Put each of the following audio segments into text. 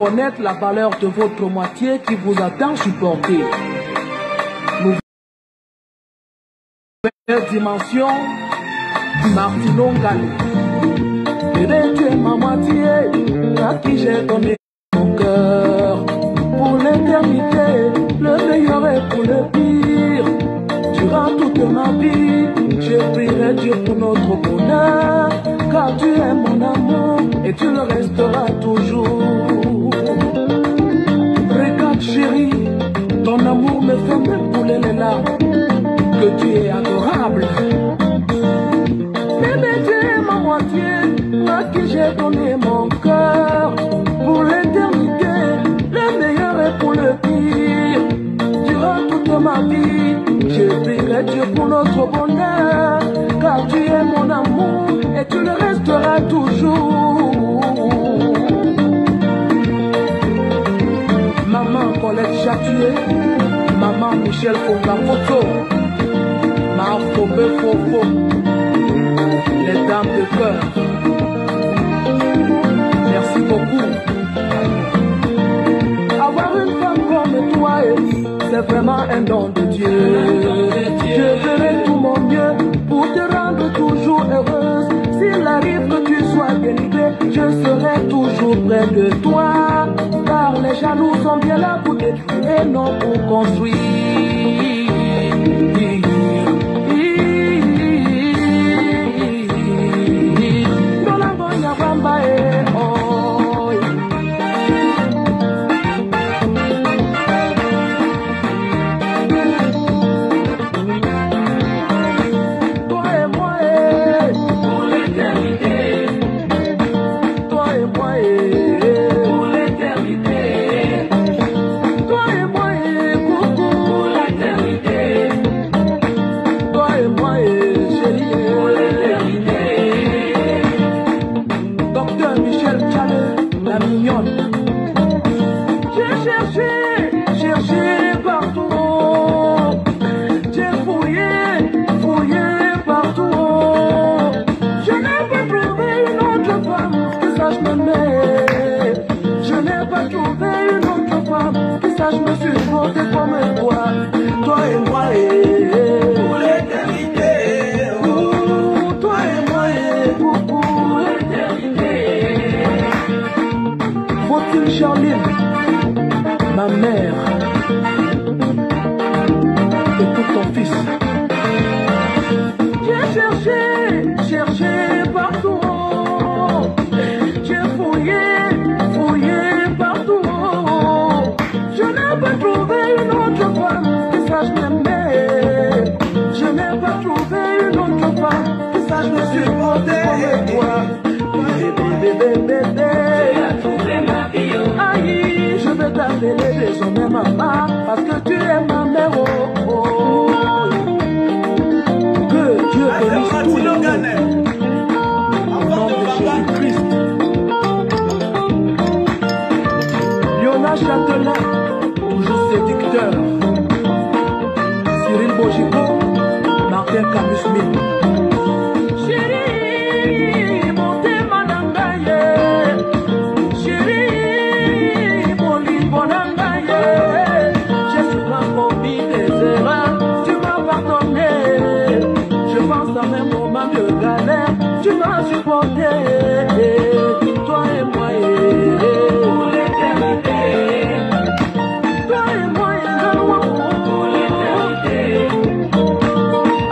connaître la valeur de votre moitié qui vous a tant supporté. Nouvelle dimension, Martino Galé. Bébé, tu es ma moitié, à qui j'ai donné mon cœur. Pour l'éternité, le meilleur est pour le pire. Durant toute ma vie, je prierai Dieu pour notre bonheur. Car tu es mon amour et tu le resteras toujours. Regarde chérie, ton amour me fait même couler les larmes. Que tu es adorable. Bébé, tu es ma moitié, à qui j'ai donné mon cœur. Pour l'éternité, le meilleur est pour le pire. Durant toute ma vie, je prierai Dieu pour notre bonheur. Car tu es mon amour et tu le resteras toujours. Maman Colette Chatué, maman Michel Fongamoto, ma Fobé Fofo, les dames de cœur. Merci beaucoup. Avoir une femme comme toi, c'est vraiment un don de Dieu. Je ferai tout mon mieux pour te rendre toujours heureuse. S'il arrive que tu sois délivrée, je serai toujours près de toi. Car les jaloux sont bien là pour détruire et non pour construire. Ma mère et tout ton fils. J'ai cherché partout. J'ai fouillé partout. Je n'ai pas trouvé une autre femme qui sache m'aimer. Je n'ai pas trouvé une autre femme qui sache me supporter comme toi. Bébé. Je veux t'appeler désormais maman, parce que tu es ma mère, oh, oh. Que Dieu bénisse tous les jours. Au nom de Jésus-Christ. Lionel Châtelain, toujours séducteur. Cyril Bojico, Martin Camus-Mille. Tu m'as supporté, toi et moi, pour l'éternité. Toi et moi, pour l'éternité.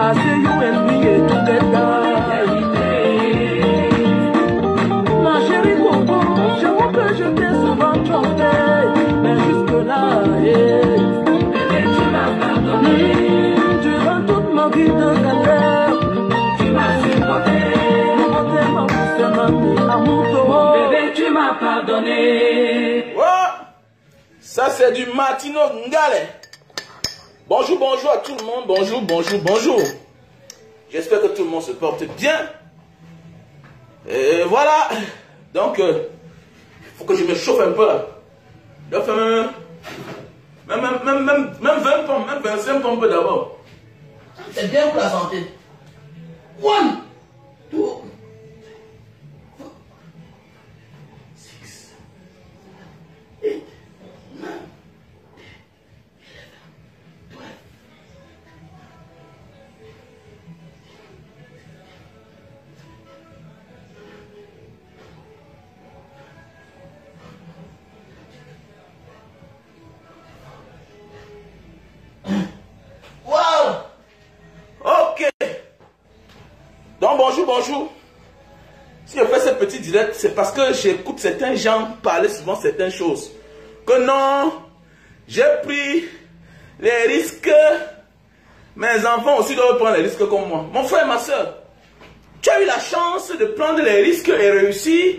I see you and me together. Ma chérie Coco, je vois que je t'ai souvent trompé, mais jusque-là, bébé, tu m'as pardonné. Durant toute ma vie de galère, tu m'as supporté. Bébé, tu m'as pardonné. Oh, ça c'est du Martino Galé. Bonjour à tout le monde. Bonjour. J'espère que tout le monde se porte bien. Et voilà. Donc, il faut que je me chauffe un peu là. Donc, même 20 pompes, même 25 pompes d'abord. C'est bien pour la santé. 1, 2, 6, bonjour. Si je fais ce petit direct, c'est parce que j'écoute certains gens parler souvent certaines choses. Que non, j'ai pris les risques. Mes enfants aussi doivent prendre les risques comme moi. Mon frère et ma soeur, tu as eu la chance de prendre les risques et réussir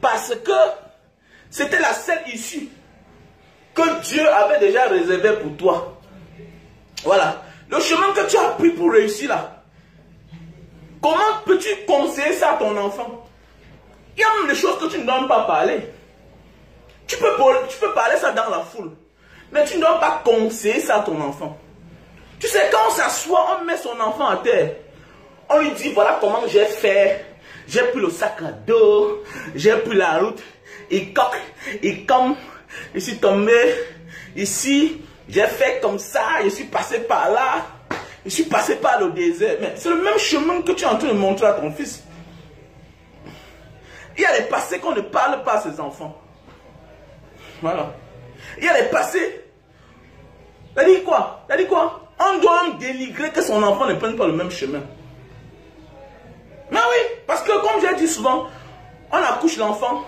parce que c'était la seule issue que Dieu avait déjà réservée pour toi. Voilà. Le chemin que tu as pris pour réussir là. Comment peux-tu conseiller ça à ton enfant? Il y a même des choses que tu ne dois pas parler. Tu peux parler ça dans la foule. Mais tu ne dois pas conseiller ça à ton enfant. Tu sais, quand on s'assoit, on met son enfant à terre. On lui dit, voilà comment j'ai fait. J'ai pris le sac à dos. J'ai pris la route. Il coque, il comme. Je suis tombé ici. J'ai fait comme ça. Je suis passé par là. Je suis passé par le désert. Mais c'est le même chemin que tu es en train de montrer à ton fils. Il y a des passés qu'on ne parle pas à ses enfants. Voilà. Il y a des passés. T'as dit quoi? T'as dit quoi? On doit dénigrer que son enfant ne prenne pas le même chemin. Mais oui, parce que comme j'ai dit souvent, on accouche l'enfant,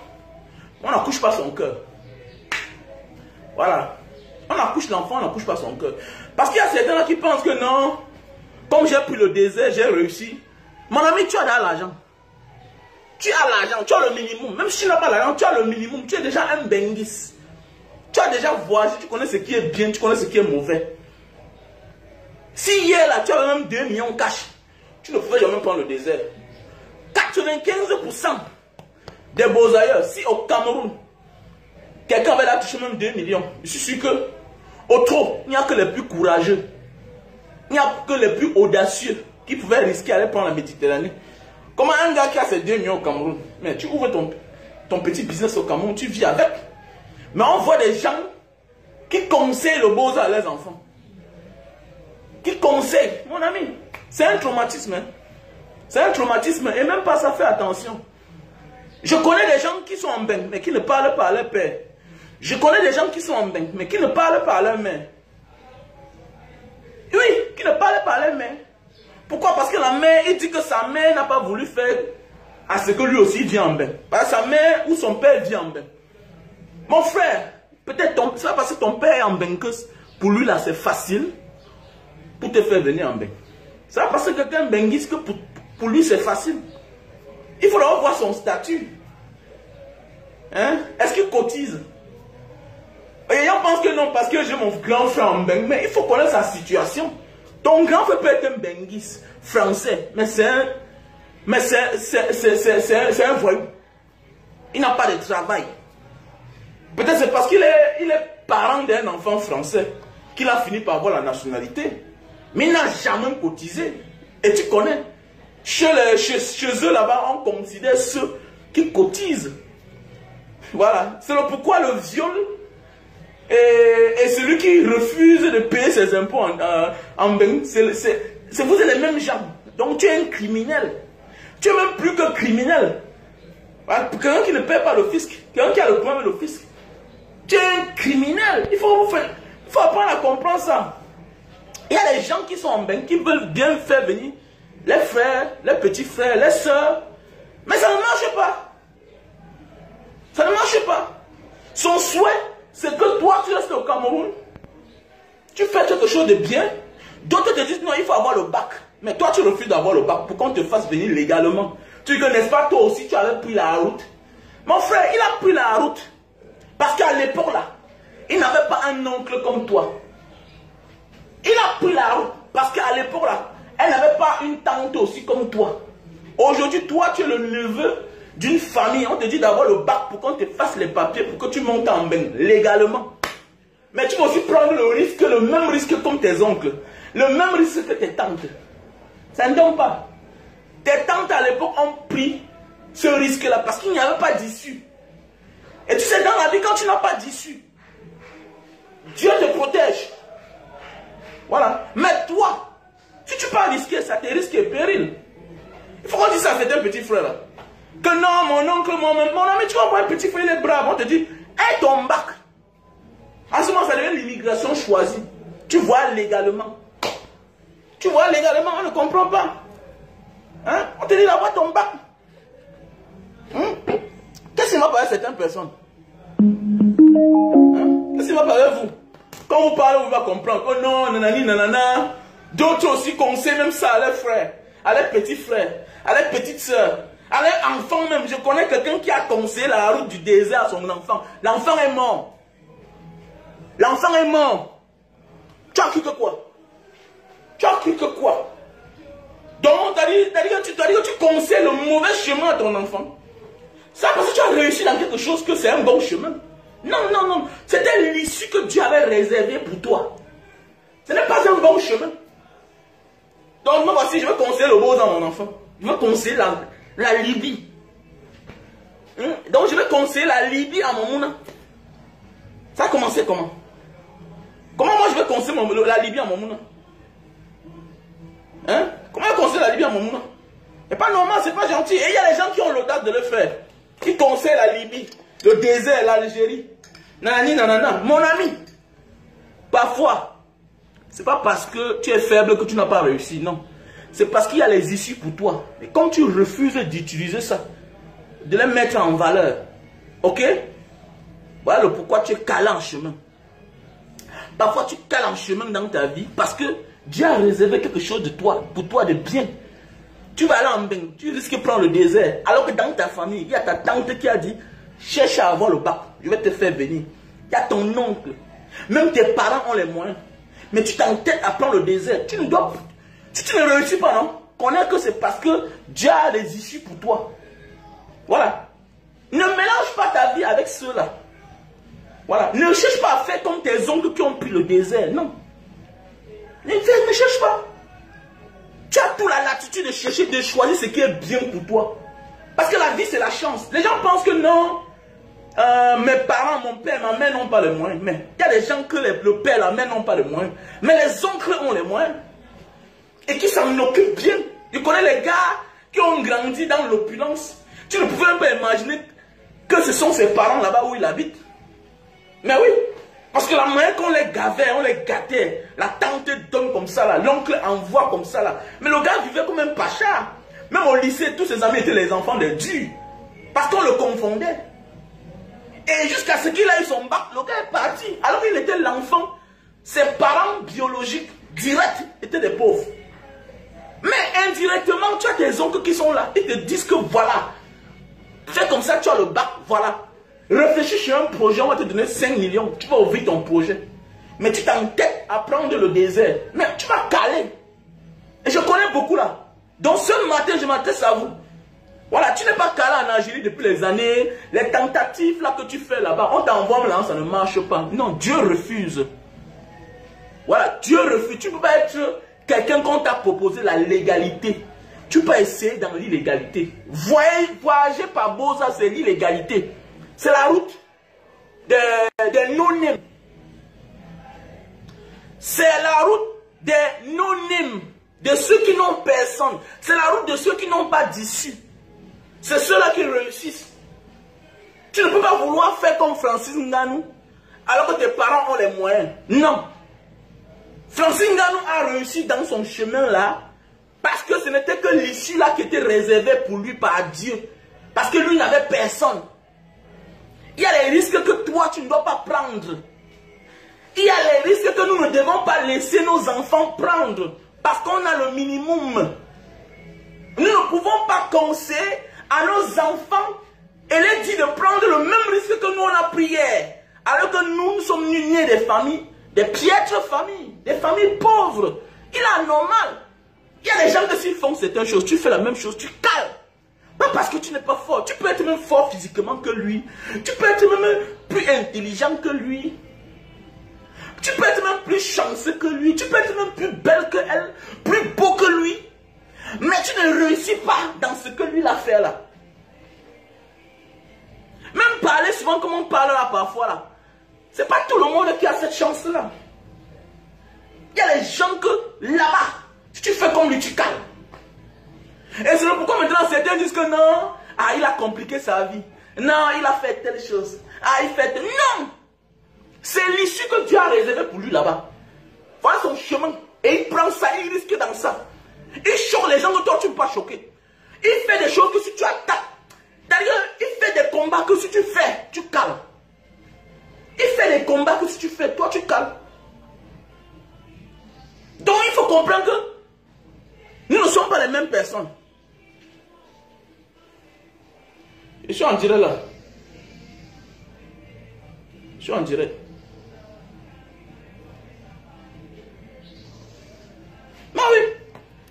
on n'accouche pas son cœur. Voilà. On accouche l'enfant, on n'accouche pas son cœur. Parce qu'il y a certains là qui pensent que non, comme j'ai pris le désert, j'ai réussi. Mon ami, tu as de l'argent. Tu as l'argent, tu as le minimum. Même si tu n'as pas l'argent, tu as le minimum. Tu es déjà un benguis. Tu as déjà voyagé, tu connais ce qui est bien, tu connais ce qui est mauvais. Si hier là, tu avais même 2 millions cash, tu ne pouvais jamais prendre le désert. 95% des beaux ailleurs, si au Cameroun, quelqu'un avait là touché même 2 millions, je suis sûr que, au trop, il n'y a que les plus courageux, il n'y a que les plus audacieux qui pouvaient risquer d'aller prendre la Méditerranée. Comment un gars qui a ses 2 millions au Cameroun, mais tu ouvres ton petit business au Cameroun, tu vis avec. Mais on voit des gens qui conseillent le beaux-arts à leurs enfants. Qui conseillent, mon ami, c'est un traumatisme. Hein? C'est un traumatisme et même pas ça fait attention. Je connais des gens qui sont en bain mais qui ne parlent pas à leur père. Je connais des gens qui sont en bain mais qui ne parlent pas à leur mère. Oui, qui ne parlent pas à leur mère. Pourquoi? Parce que la mère, il dit que sa mère n'a pas voulu faire à ce que lui aussi vient en bain. Parce que sa mère ou son père vient en bain. Mon frère, peut-être c'est parce que ton père est en bain que pour lui là c'est facile pour te faire venir en bain. C'est parce que quelqu'un benguise que pour lui c'est facile. Il faudra voir son statut. Hein? Est-ce qu'il cotise? Et on pense que non, parce que j'ai mon grand frère en bain. Mais il faut connaître sa situation. Ton grand frère peut être un benguise français, mais c'est un voyou. Il n'a pas de travail. Peut-être c'est parce qu'il est parent d'un enfant français qu'il a fini par avoir la nationalité. Mais il n'a jamais cotisé. Et tu connais, chez eux là-bas, on considère ceux qui cotisent. Voilà. C'est pourquoi le viol et celui qui refuse de payer ses impôts en bain, vous êtes les mêmes gens. Donc tu es un criminel. Tu es même plus que criminel. Voilà. Quelqu'un qui ne paie pas le fisc, quelqu'un qui a le problème avec le fisc. Tu es un criminel. Il faut apprendre à comprendre ça. Il y a des gens qui sont en bain, qui veulent bien faire venir les frères, les petits frères, les soeurs. Mais ça ne marche pas. Ça ne marche pas. Son souhait, c'est que toi, tu restes au Cameroun. Tu fais quelque chose de bien. D'autres te disent, non, il faut avoir le bac. Mais toi, tu refuses d'avoir le bac pour qu'on te fasse venir légalement. Tu ne n'est-ce pas, toi aussi, tu avais pris la route. Mon frère, il a pris la route. Parce qu'à l'époque, là, il n'avait pas un oncle comme toi. Il a pris la route parce qu'à l'époque, là, elle n'avait pas une tante aussi comme toi. Aujourd'hui, toi, tu es le neveu d'une famille. On te dit d'avoir le bac pour qu'on te fasse les papiers, pour que tu montes en bain légalement. Mais tu vas aussi prendre le risque, le même risque comme tes oncles. Le même risque que tes tantes. Ça ne donne pas. Tes tantes à l'époque ont pris ce risque-là parce qu'il n'y avait pas d'issue. Et tu sais, dans la vie, quand tu n'as pas d'issue, Dieu te protège. Voilà. Mais toi, si tu pas risquer, ça te risque et péril. Il faut qu'on dise ça à certains petits frères là. Que non, mon oncle, mon ami, tu vas voir un petit frère, il est brave. On te dit, aie ton bac. En ce moment, ça devient l'immigration choisie. Tu vois légalement. Tu vois légalement, on ne comprend pas. Hein? On te dit d'avoir ton bac. Qu'est-ce qui m'a parlé à certaines personnes? Qu'est-ce qui m'a parlé à vous? Quand vous parlez, vous va comprendre. Oh non, nanani, nanana. D'autres aussi conseillent même ça à leurs frères, à leurs petits frères, à leurs petites soeurs, à leurs enfants même. Je connais quelqu'un qui a conseillé la route du désert à son enfant. L'enfant est mort. L'enfant est mort. Tu as cru que quoi? Tu as cru que quoi? Donc, tu as dit que tu conseilles le mauvais chemin à ton enfant. Ça parce que tu as réussi dans quelque chose que c'est un bon chemin. Non, non, non. C'était l'issue que Dieu avait réservée pour toi. Ce n'est pas un bon chemin. Donc, moi, voici, je vais conseiller le beau à mon enfant. Je vais conseiller la Libye. Donc, je vais conseiller la Libye à mon mouna. Ça a commencé comment? Comment moi, je vais conseiller la Libye à mon mouna? Hein? Comment je conseille la Libye à mon mouna? C'est pas normal, c'est pas gentil. Et il y a des gens qui ont l'audace de le faire. Qui conseillent la Libye, le désert, l'Algérie. Nanani, nanana. Mon ami, parfois, c'est pas parce que tu es faible que tu n'as pas réussi, non. C'est parce qu'il y a les issues pour toi. Et quand tu refuses d'utiliser ça, de les mettre en valeur, ok? Voilà le pourquoi tu es calé en chemin. Parfois, tu cales en chemin dans ta vie parce que Dieu a réservé quelque chose de toi, pour toi de bien. Tu vas aller en bain, tu risques de prendre le désert. Alors que dans ta famille, il y a ta tante qui a dit, cherche à avoir le bac, je vais te faire venir. Il y a ton oncle, même tes parents ont les moyens. Mais tu t'entêtes à prendre le désert. Tu ne dois pas. Si tu ne réussis pas, non, connais que c'est parce que Dieu a des issues pour toi. Voilà. Ne mélange pas ta vie avec ceux-là. Voilà. Ne cherche pas à faire comme tes oncles qui ont pris le désert. Non. Ne cherche pas. Tu as toute la latitude de chercher, de choisir ce qui est bien pour toi. Parce que la vie, c'est la chance. Les gens pensent que non, mes parents, mon père, ma mère n'ont pas les moyens. Mais il y a des gens que le père, la mère n'ont pas les moyens. Mais les oncles ont les moyens. Et qui s'en occupent bien. Je connais les gars qui ont grandi dans l'opulence. Tu ne pouvais même pas imaginer que ce sont ses parents là-bas où ils habitent. Mais oui. Parce que la manière qu'on les gavait, on les gâtait, la tante donne comme ça là, l'oncle envoie comme ça là. Mais le gars vivait comme un pacha. Même au lycée, tous ses amis étaient les enfants de Dieu. Parce qu'on le confondait. Et jusqu'à ce qu'il a eu son bac, le gars est parti. Alors qu'il était l'enfant, ses parents biologiques, directs, étaient des pauvres. Mais indirectement, tu as tes oncles qui sont là. Ils te disent que voilà, fais comme ça, tu as le bac, voilà. Réfléchis sur un projet, on va te donner 5 millions. Tu vas ouvrir ton projet. Mais tu t'entêtes à prendre le désert. Mais tu vas caler. Et je connais beaucoup là. Donc ce matin, je m'adresse à vous. Voilà, tu n'es pas calé en Algérie depuis les années. Les tentatives là que tu fais là-bas, on t'envoie là, ça ne marche pas. Non, Dieu refuse. Voilà, Dieu refuse. Tu ne peux pas être quelqu'un qu'on t'a proposé la légalité. Tu peux essayer dans l'illégalité. Voyager par Boza, c'est l'illégalité. C'est la route des non-nîmes. C'est la route des non-nîmes. De ceux qui n'ont personne. C'est la route de ceux qui n'ont pas d'issue. C'est ceux-là qui réussissent. Tu ne peux pas vouloir faire comme Francis Ngannou alors que tes parents ont les moyens. Non. Francis Ngannou a réussi dans son chemin là parce que ce n'était que l'issue là qui était réservée pour lui par Dieu. Parce que lui n'avait personne. Il y a les risques que toi tu ne dois pas prendre. Il y a les risques que nous ne devons pas laisser nos enfants prendre. Parce qu'on a le minimum. Nous ne pouvons pas conseiller à nos enfants et les dire de prendre le même risque que nous on a pris hier. Alors que nous sommes nés des familles, des piètres familles, des familles pauvres. Il est anormal. Il y a des gens que s'ils font certaines choses, tu fais la même chose, tu cales. Pas parce que tu n'es pas fort. Tu peux être même fort physiquement que lui. Tu peux être même plus intelligent que lui. Tu peux être même plus chanceux que lui. Tu peux être même plus belle que elle. Plus beau que lui. Mais tu ne réussis pas dans ce que lui l'a fait là. Même parler souvent comme on parle là parfois là. C'est pas tout le monde qui a cette chance là. Il y a des gens que là-bas, si tu fais comme lui, tu calmes. Et c'est pourquoi maintenant certains disent que non, ah il a compliqué sa vie. Non, il a fait telle chose. Ah il fait telle... Non. C'est l'issue que Dieu a réservée pour lui là-bas. Voilà son chemin. Et il prend ça, il risque dans ça. Il choque les gens que toi tu ne peux pas choquer. Il fait des choses que si tu attaques. D'ailleurs, il fait des combats que si tu fais, tu calmes. Il fait des combats que si tu fais, toi tu calmes. Donc il faut comprendre que nous ne sommes pas les mêmes personnes. Je suis en direct là. Je suis en direct. Mais oui.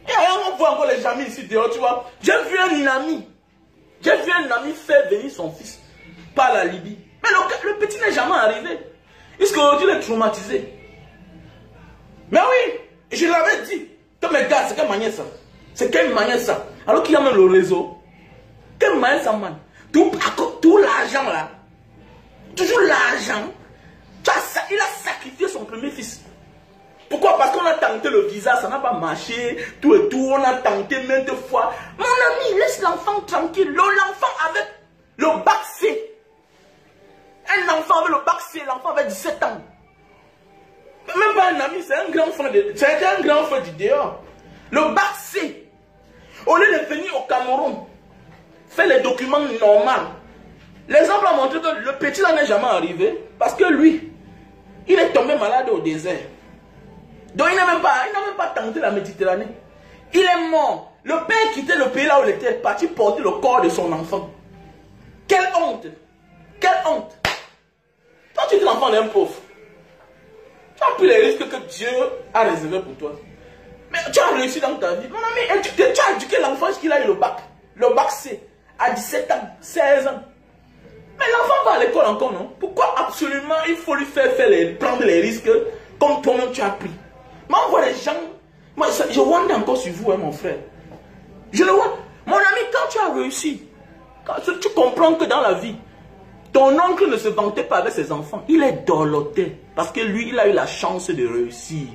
Et alors on voit encore les amis ici dehors, tu vois. J'ai vu un ami. J'ai vu un ami faire venir son fils par la Libye. Mais le petit n'est jamais arrivé. Jusqu'aujourd'hui, il est traumatisé. Mais oui, je l'avais dit. Que mes gars, c'est quelle manière ça? C'est quelle manière ça? Alors qu'il y a même le réseau. Quelle manière ça, man? Tout l'argent là. Toujours l'argent. Il a sacrifié son premier fils. Pourquoi? Parce qu'on a tenté le visa, ça n'a pas marché, tout et tout, on a tenté maintes fois. Mon ami, laisse l'enfant tranquille. L'enfant avec le bac C. Un enfant avec le bac C, l'enfant avait 17 ans. Même pas un ami, c'est un grand frère du dehors. Le bac C. Au lieu de venir au Cameroun, faire les documents normaux. L'exemple a montré que le petit là n'est jamais arrivé parce que lui, il est tombé malade au désert. Donc il n'a même pas tenté la Méditerranée. Il est mort. Le père quittait le pays là où il était parti porter le corps de son enfant. Quelle honte! Quelle honte! Toi tu es l'enfant d'un pauvre. Tu as pris les risques que Dieu a réservés pour toi. Mais tu as réussi dans ta vie. Mon ami, tu as éduqué l'enfant jusqu'il a eu le bac. Le bac C. À 17 ans, 16 ans. Mais l'enfant va à l'école encore, non? Pourquoi absolument il faut lui faire prendre les risques comme toi-même tu as pris? Moi, on voit les gens. Moi, je wonder encore sur vous, hein, mon frère. Je le vois. Mon ami, quand tu as réussi, quand tu comprends que dans la vie, ton oncle ne se vantait pas avec ses enfants. Il est dorloté. Parce que lui, il a eu la chance de réussir.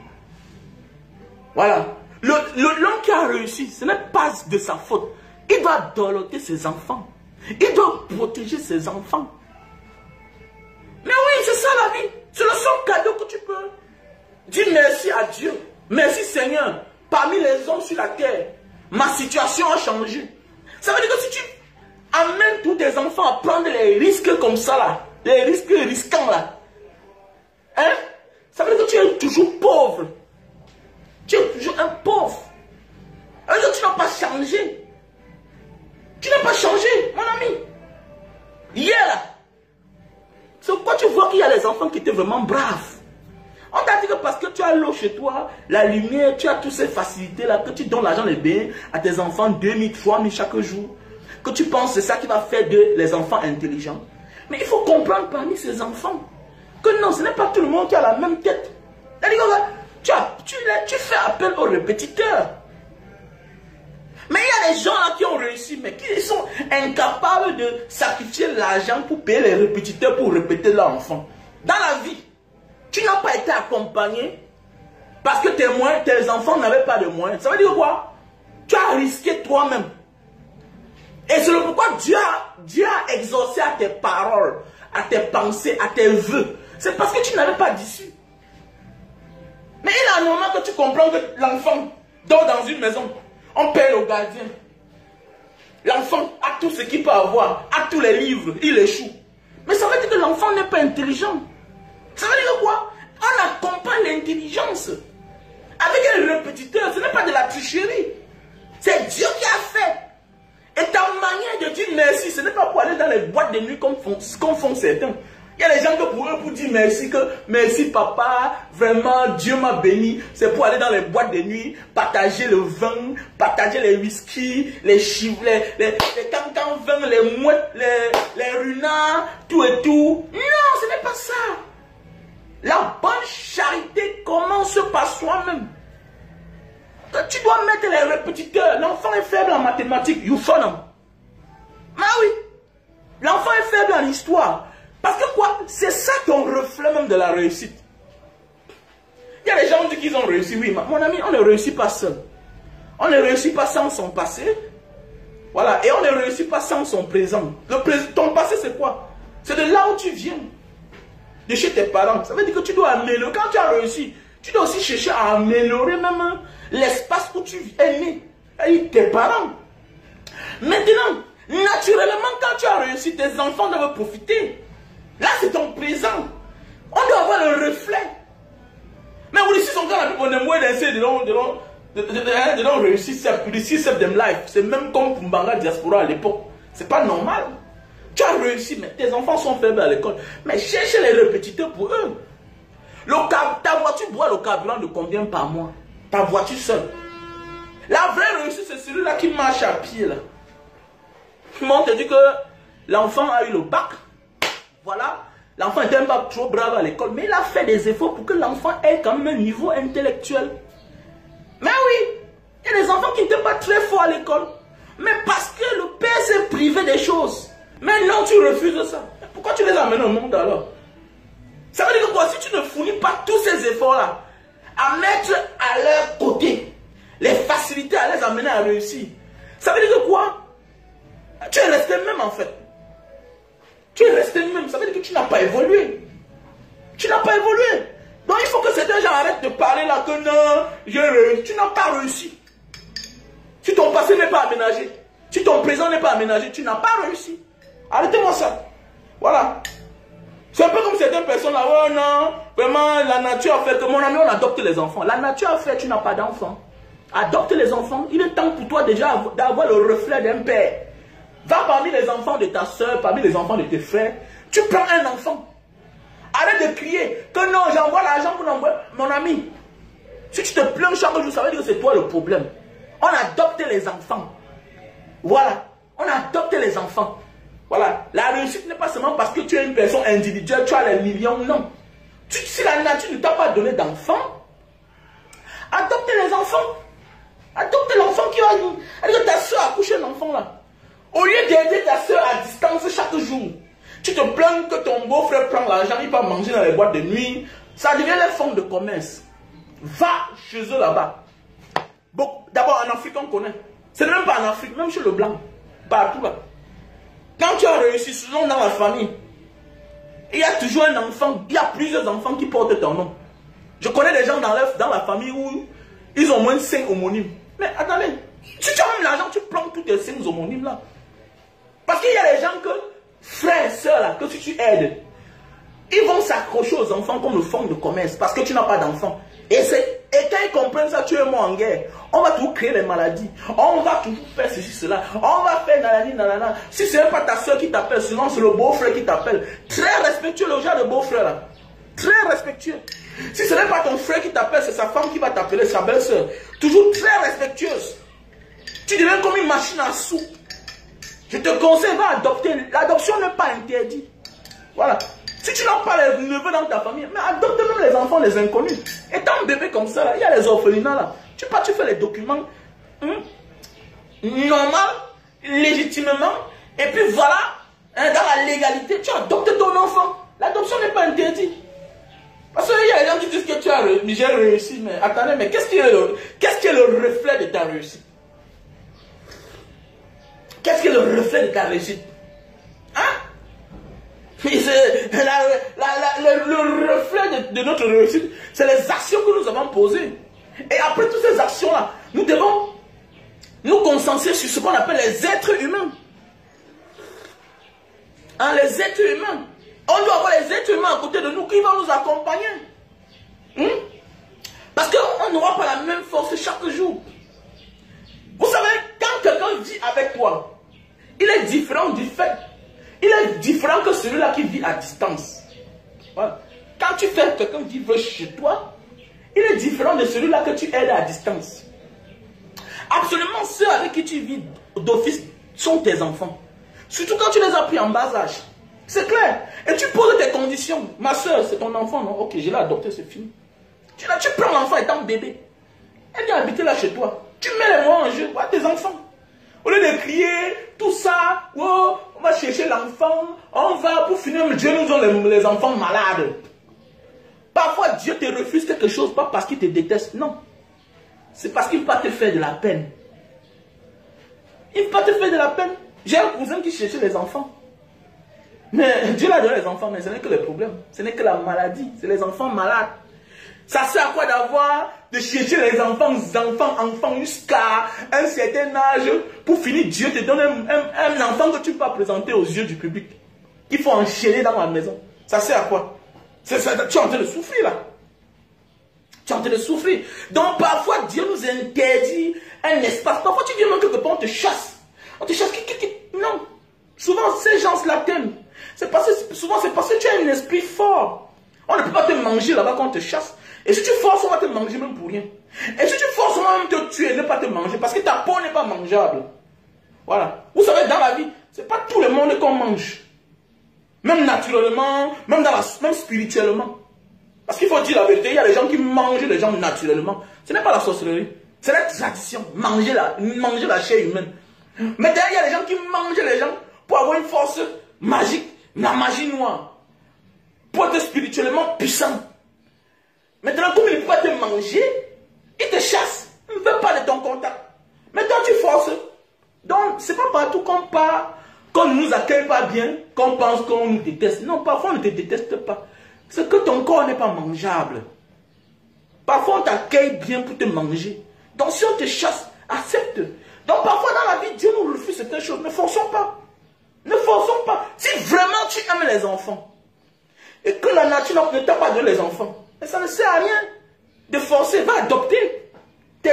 Voilà. L'homme qui a réussi, ce n'est pas de sa faute. Il doit dorloter ses enfants. Il doit protéger ses enfants. Mais oui, c'est ça la vie. C'est le seul cadeau que tu peux. Dis merci à Dieu. Merci Seigneur. Parmi les hommes sur la terre, ma situation a changé. Ça veut dire que si tu amènes tous tes enfants à prendre les risques comme ça là, les risques risquants là, hein, ça veut dire que tu es toujours pauvre. Tu es toujours un pauvre. Ça veut dire que tu n'as pas changé. Tu n'as pas changé, mon ami. Hier là, c'est pourquoi tu vois qu'il y a des enfants qui étaient vraiment braves. On t'a dit que parce que tu as l'eau chez toi, la lumière, tu as toutes ces facilités là, que tu donnes l'argent des bains à tes enfants 2000, 3000 chaque jour, que tu penses que c'est ça qui va faire les enfants intelligents. Mais il faut comprendre parmi ces enfants que non, ce n'est pas tout le monde qui a la même tête. Tu fais appel aux répétiteurs. Mais il y a des gens là qui ont réussi, mais qui sont incapables de sacrifier l'argent pour payer les répétiteurs pour répéter leur enfant. Dans la vie, tu n'as pas été accompagné parce que tes enfants n'avaient pas de moyens. Ça veut dire quoi? Tu as risqué toi-même. Et c'est pourquoi Dieu a exaucé à tes paroles, à tes pensées, à tes vœux. C'est parce que tu n'avais pas d'issue. Mais il est normal que tu comprends que l'enfant dort dans une maison. On paye le gardien. L'enfant a tout ce qu'il peut avoir, a tous les livres, il échoue. Mais ça veut dire que l'enfant n'est pas intelligent. Ça veut dire quoi? On accompagne l'intelligence. Avec un répétiteur, ce n'est pas de la tricherie. C'est Dieu qui a fait. Et ta manière de dire merci, ce n'est pas pour aller dans les boîtes de nuit comme font certains. Il y a des gens que pour eux, pour dire merci, que merci papa, vraiment Dieu m'a béni. C'est pour aller dans les boîtes de nuit, partager le vin, partager les whisky, les chiffres, les cancans vins, les mouettes, les runards, tout et tout. Non, ce n'est pas ça. La bonne charité commence par soi-même. Tu dois mettre les répétiteurs. L'enfant est faible en mathématiques, you fun. Ah oui. L'enfant est faible en histoire. Parce que quoi? C'est ça ton reflet même de la réussite. Il y a des gens qui disent qu'ils ont réussi. Oui, mon ami, on ne réussit pas seul. On ne réussit pas sans son passé. Voilà. Et on ne réussit pas sans son présent. Ton passé, c'est quoi? C'est de là où tu viens. De chez tes parents. Ça veut dire que tu dois améliorer. Quand tu as réussi, tu dois aussi chercher à améliorer même l'espace où tu es né. Et tes parents. Maintenant, naturellement, quand tu as réussi, tes enfants doivent profiter. Là, c'est ton présent. On doit avoir le reflet. Mais oui, si son gars a pu prendre un moyen d'essayer de non réussir them life. C'est même comme Pumbanga Diaspora à l'époque. C'est pas normal. Tu as réussi, mais tes enfants sont faibles à l'école. Mais cherchez les répétiteurs pour eux. Ta voiture boit le carburant de combien par mois? Ta voiture seule. La vraie réussite, c'est celui-là qui marche à pied. Là. On te dit que l'enfant a eu le bac. Voilà. L'enfant n'était pas trop brave à l'école, mais il a fait des efforts pour que l'enfant ait quand même un niveau intellectuel. Mais oui, il y a des enfants qui n'étaient pas très forts à l'école. Mais parce que le père s'est privé des choses. Mais non, tu refuses ça. Pourquoi tu les amènes au monde alors? Ça veut dire que quoi? Si tu ne fournis pas tous ces efforts-là, à mettre à leur côté, les facilités à les amener à réussir, ça veut dire que quoi? Tu es resté même en fait. Tu es resté même. Ça veut dire que tu n'as pas évolué. Tu n'as pas évolué. Donc il faut que certains gens arrêtent de parler là que non, j'ai réussi. Tu n'as pas réussi. Si ton passé n'est pas aménagé, si ton présent n'est pas aménagé, tu n'as pas réussi. Arrêtez-moi ça. Voilà. C'est un peu comme certaines personnes là, oh non, vraiment la nature a fait que mon ami, on adopte les enfants. La nature a fait que tu n'as pas d'enfants. Adopte les enfants. Il est temps pour toi déjà d'avoir le reflet d'un père. Va parmi les enfants de ta soeur, parmi les enfants de tes frères. Tu prends un enfant. Arrête de crier que non, j'envoie l'argent pour l'envoyer. Mon ami, si tu te plains chaque jour, ça veut dire que c'est toi le problème. On adopte les enfants. Voilà. On adopte les enfants. Voilà. La réussite n'est pas seulement parce que tu es une personne individuelle, tu as les millions, non. Si la nature ne t'a pas donné d'enfants, adopte les enfants. Adopte l'enfant qui a eu. Alors que ta soeur a couché un enfant là. Au lieu d'aider ta soeur à distance chaque jour, tu te plains que ton beau-frère prend l'argent, il va manger dans les boîtes de nuit. Ça devient les fonds de commerce. Va chez eux là-bas. Bon, d'abord en Afrique on connaît. Ce n'est même pas en Afrique, même chez le blanc. Partout là. Quand tu as réussi, souvent dans la famille, il y a toujours un enfant, il y a plusieurs enfants qui portent ton nom. Je connais des gens dans la famille où ils ont moins de 5 homonymes. Mais attendez, si tu as même l'argent, tu prends tous tes 5 homonymes là. Parce qu'il y a des gens que, frères, sœurs là, que si tu aides, ils vont s'accrocher aux enfants comme le fonds de commerce parce que tu n'as pas d'enfants. Et quand ils comprennent ça, tu es mort en guerre. On va tout créer les maladies. On va toujours faire ceci, cela. On va faire nanani, nanana. Si ce n'est pas ta soeur qui t'appelle, sinon c'est le beau-frère qui t'appelle. Très respectueux le genre de beau-frère là. Très respectueux. Si ce n'est pas ton frère qui t'appelle, c'est sa femme qui va t'appeler, sa belle-sœur. Toujours très respectueuse. Tu deviens comme une machine à soupe. Je te conseille, va adopter. L'adoption n'est pas interdite. Voilà. Si tu n'as pas les neveux dans ta famille, mais adopte même les enfants, les inconnus. Étant un bébé comme ça, là, il y a les orphelinats là. Tu fais les documents normal, légitimement, et puis voilà, dans la légalité, tu adoptes ton enfant. L'adoption n'est pas interdite. Parce qu'il y a des gens qui disent que j'ai réussi, mais attendez, mais qu'est-ce qui est le reflet de ta réussite? Qu'est-ce qui est le reflet de ta réussite? Hein? Le reflet de notre réussite, c'est les actions que nous avons posées. Et après toutes ces actions-là, nous devons nous concentrer sur ce qu'on appelle les êtres humains. Hein, les êtres humains. On doit avoir les êtres humains à côté de nous qui vont nous accompagner. Parce qu'on n'aura pas la même force chaque jour. Vous savez, quand quelqu'un vit avec toi, il est différent du fait. Il est différent que celui-là qui vit à distance. Voilà. Quand tu fais quelqu'un vivre chez toi, il est différent de celui-là que tu aides à distance. Absolument, ceux avec qui tu vis d'office sont tes enfants. Surtout quand tu les as pris en bas âge. C'est clair. Et tu poses tes conditions. Ma soeur, c'est ton enfant, non? Ok, je l'ai adopté, c'est fini. Tu prends l'enfant étant bébé. Elle vient habiter là chez toi. Tu mets les mots en jeu. Voilà tes enfants. Au lieu de crier, tout ça, oh, on va chercher l'enfant, on va, pour finir, Dieu nous donne les enfants malades. Parfois, Dieu te refuse quelque chose, pas parce qu'il te déteste, non. C'est parce qu'il ne va pas te faire de la peine. Il ne va pas te faire de la peine. J'ai un cousin qui cherchait les enfants. Mais Dieu l'a donné les enfants, mais ce n'est que le problème. Ce n'est que la maladie. C'est les enfants malades. Ça sert à quoi de chercher les enfants jusqu'à un certain âge pour finir, Dieu te donne un enfant que tu peux présenter aux yeux du public. Il faut enchaîner dans la maison. Ça sert à quoi? Tu es en train de souffrir là. Tu es en train de souffrir. Donc parfois Dieu nous interdit un espace. Parfois tu viens même quelque part, on te chasse. On te chasse. Non. Souvent ces gens-là t'aiment. Souvent c'est parce que tu as un esprit fort. On ne peut pas te manger là-bas quand on te chasse. Et si tu forces, on va te manger même pour rien. Et si tu forces, on va même te tuer, ne pas te manger. Parce que ta peau n'est pas mangeable. Voilà. Vous savez, dans la vie, ce n'est pas tout le monde qu'on mange. Même naturellement, même spirituellement. Parce qu'il faut dire la vérité, il y a des gens qui mangent les gens naturellement. Ce n'est pas la sorcellerie. C'est la tradition. Manger la chair humaine. Mais derrière, il y a des gens qui mangent les gens pour avoir une force magique. La magie noire. Pour être spirituellement puissant. Maintenant, comme il ne peut pas te manger, il te chasse. Il ne veut pas de ton contact. Maintenant, tu forces. Donc, ce n'est pas partout qu'on ne nous accueille pas bien, qu'on pense qu'on nous déteste. Non, parfois on ne te déteste pas. C'est que ton corps n'est pas mangeable. Parfois on t'accueille bien pour te manger. Donc si on te chasse, accepte. Donc parfois dans la vie, Dieu nous refuse certaines choses. Ne forçons pas. Ne forçons pas. Si vraiment tu aimes les enfants, et que la nature ne t'a pas donné les enfants, mais ça ne sert à rien de forcer. Va adopter. Tu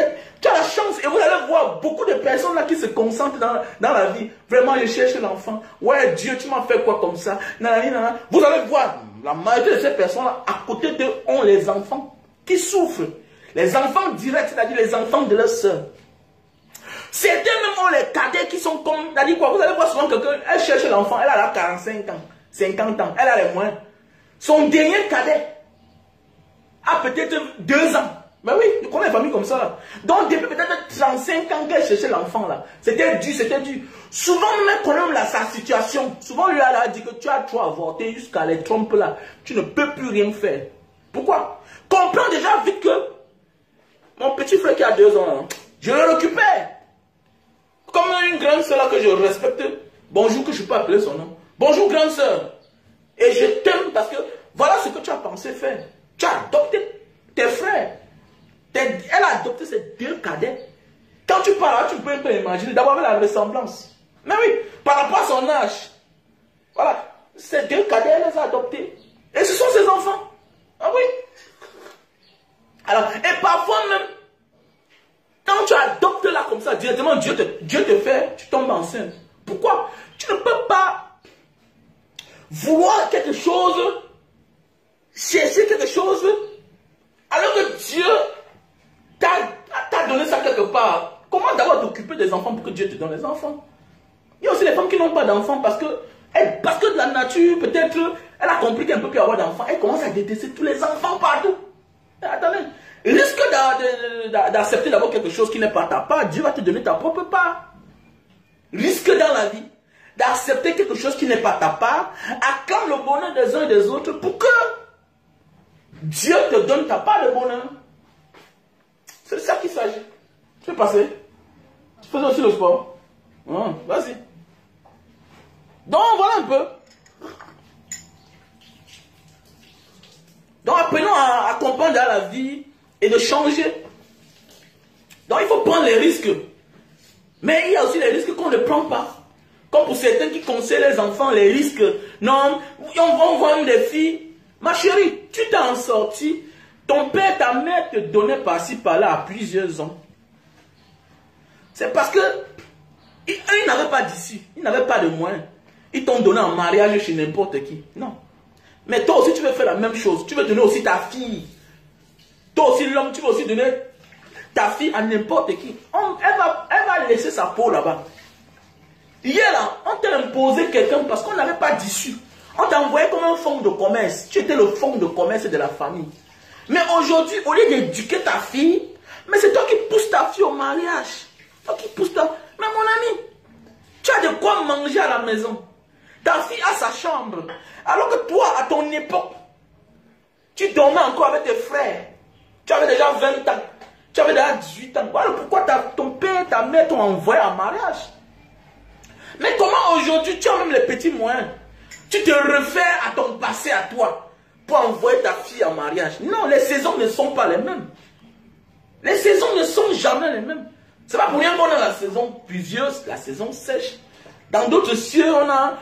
as la chance et vous allez voir beaucoup de personnes là qui se concentrent dans la vie. Vraiment, je cherche l'enfant. Ouais, Dieu, tu m'as fait quoi comme ça? Nanana. Vous allez voir, la majorité de ces personnes-là, à côté d'eux, ont les enfants qui souffrent. Les enfants directs, c'est-à-dire les enfants de leur soeur. Certains même ont les cadets qui sont comme... C'est-à-dire quoi? Vous allez voir souvent quelqu'un, elle cherche l'enfant, elle a 45 ans, 50 ans, elle a les moyens. Son dernier cadet a peut-être 2 ans. Mais oui, je connais une famille comme ça là. Donc depuis peut-être 35 ans qu'elle cherchait l'enfant là. C'était dur, c'était dur. Souvent même qu'on aime sa situation. Souvent lui a dit que tu as trop avorté jusqu'à les trompes là. Tu ne peux plus rien faire. Pourquoi? Comprends déjà vite que mon petit frère qui a 2 ans là, je le récupère. Comme une grande soeur là que je respecte. Bonjour, que je peux appeler son nom. Bonjour grande soeur. Et je t'aime parce que voilà ce que tu as pensé faire. Tu as adopté tes frères. Elle a adopté ses 2 cadets. Quand tu parles là, tu peux imaginer d'abord avec la ressemblance. Mais oui, par rapport à son âge. Voilà, ces 2 cadets, elle les a adoptés. Et ce sont ses enfants. Ah oui. Alors, et parfois même, quand tu adoptes là comme ça, directement Dieu te fait, tu tombes enceinte. Pourquoi? Tu ne peux pas vouloir quelque chose, chercher quelque chose, alors que Dieu t'as donné ça quelque part. Comment d'abord t'occuper des enfants pour que Dieu te donne les enfants? Il y a aussi les femmes qui n'ont pas d'enfants parce que de la nature, peut-être, elle a compris qu'elle ne peut plus avoir d'enfants. Elle commence à détester tous les enfants partout. Attendez, risque d'accepter d'avoir quelque chose qui n'est pas ta part, Dieu va te donner ta propre part. Risque dans la vie d'accepter quelque chose qui n'est pas ta part, acclame le bonheur des uns et des autres pour que Dieu te donne ta part de bonheur. C'est de ça qu'il s'agit. Tu peux passer. Tu fais aussi le sport. Vas-y. Donc voilà un peu. Donc apprenons à comprendre dans la vie et de changer. Donc il faut prendre les risques. Mais il y a aussi les risques qu'on ne prend pas. Comme pour certains qui conseillent les enfants, les risques. Non, on voit des filles. Ma chérie, tu t'en sorti. Ton père, ta mère te donnait par-ci, par-là à plusieurs ans. C'est parce que ils n'avaient pas d'issue, ils n'avaient pas de moyens. Ils t'ont donné en mariage chez n'importe qui. Non. Mais toi aussi, tu veux faire la même chose. Tu veux donner aussi ta fille. Toi aussi, l'homme, tu veux aussi donner ta fille à n'importe qui. Elle va laisser sa peau là-bas. Hier, là, on t'a imposé quelqu'un parce qu'on n'avait pas d'issue. On t'a envoyé comme un fonds de commerce. Tu étais le fonds de commerce de la famille. Mais aujourd'hui, au lieu d'éduquer ta fille, mais c'est toi qui pousses ta fille au mariage. Toi qui pousses ta... Mais mon ami, tu as de quoi manger à la maison. Ta fille a sa chambre. Alors que toi, à ton époque, tu dormais encore avec tes frères. Tu avais déjà 20 ans. Tu avais déjà 18 ans. Voilà pourquoi ton père, ta mère t'ont envoyé en mariage. Mais comment aujourd'hui, tu as même les petits moyens. Tu te refais à ton passé, à toi. pour envoyer ta fille en mariage. Non, les saisons ne sont pas les mêmes. Les saisons ne sont jamais les mêmes. C'est pas pour rien qu'on a la saison pluvieuse, la saison sèche. Dans d'autres cieux, on a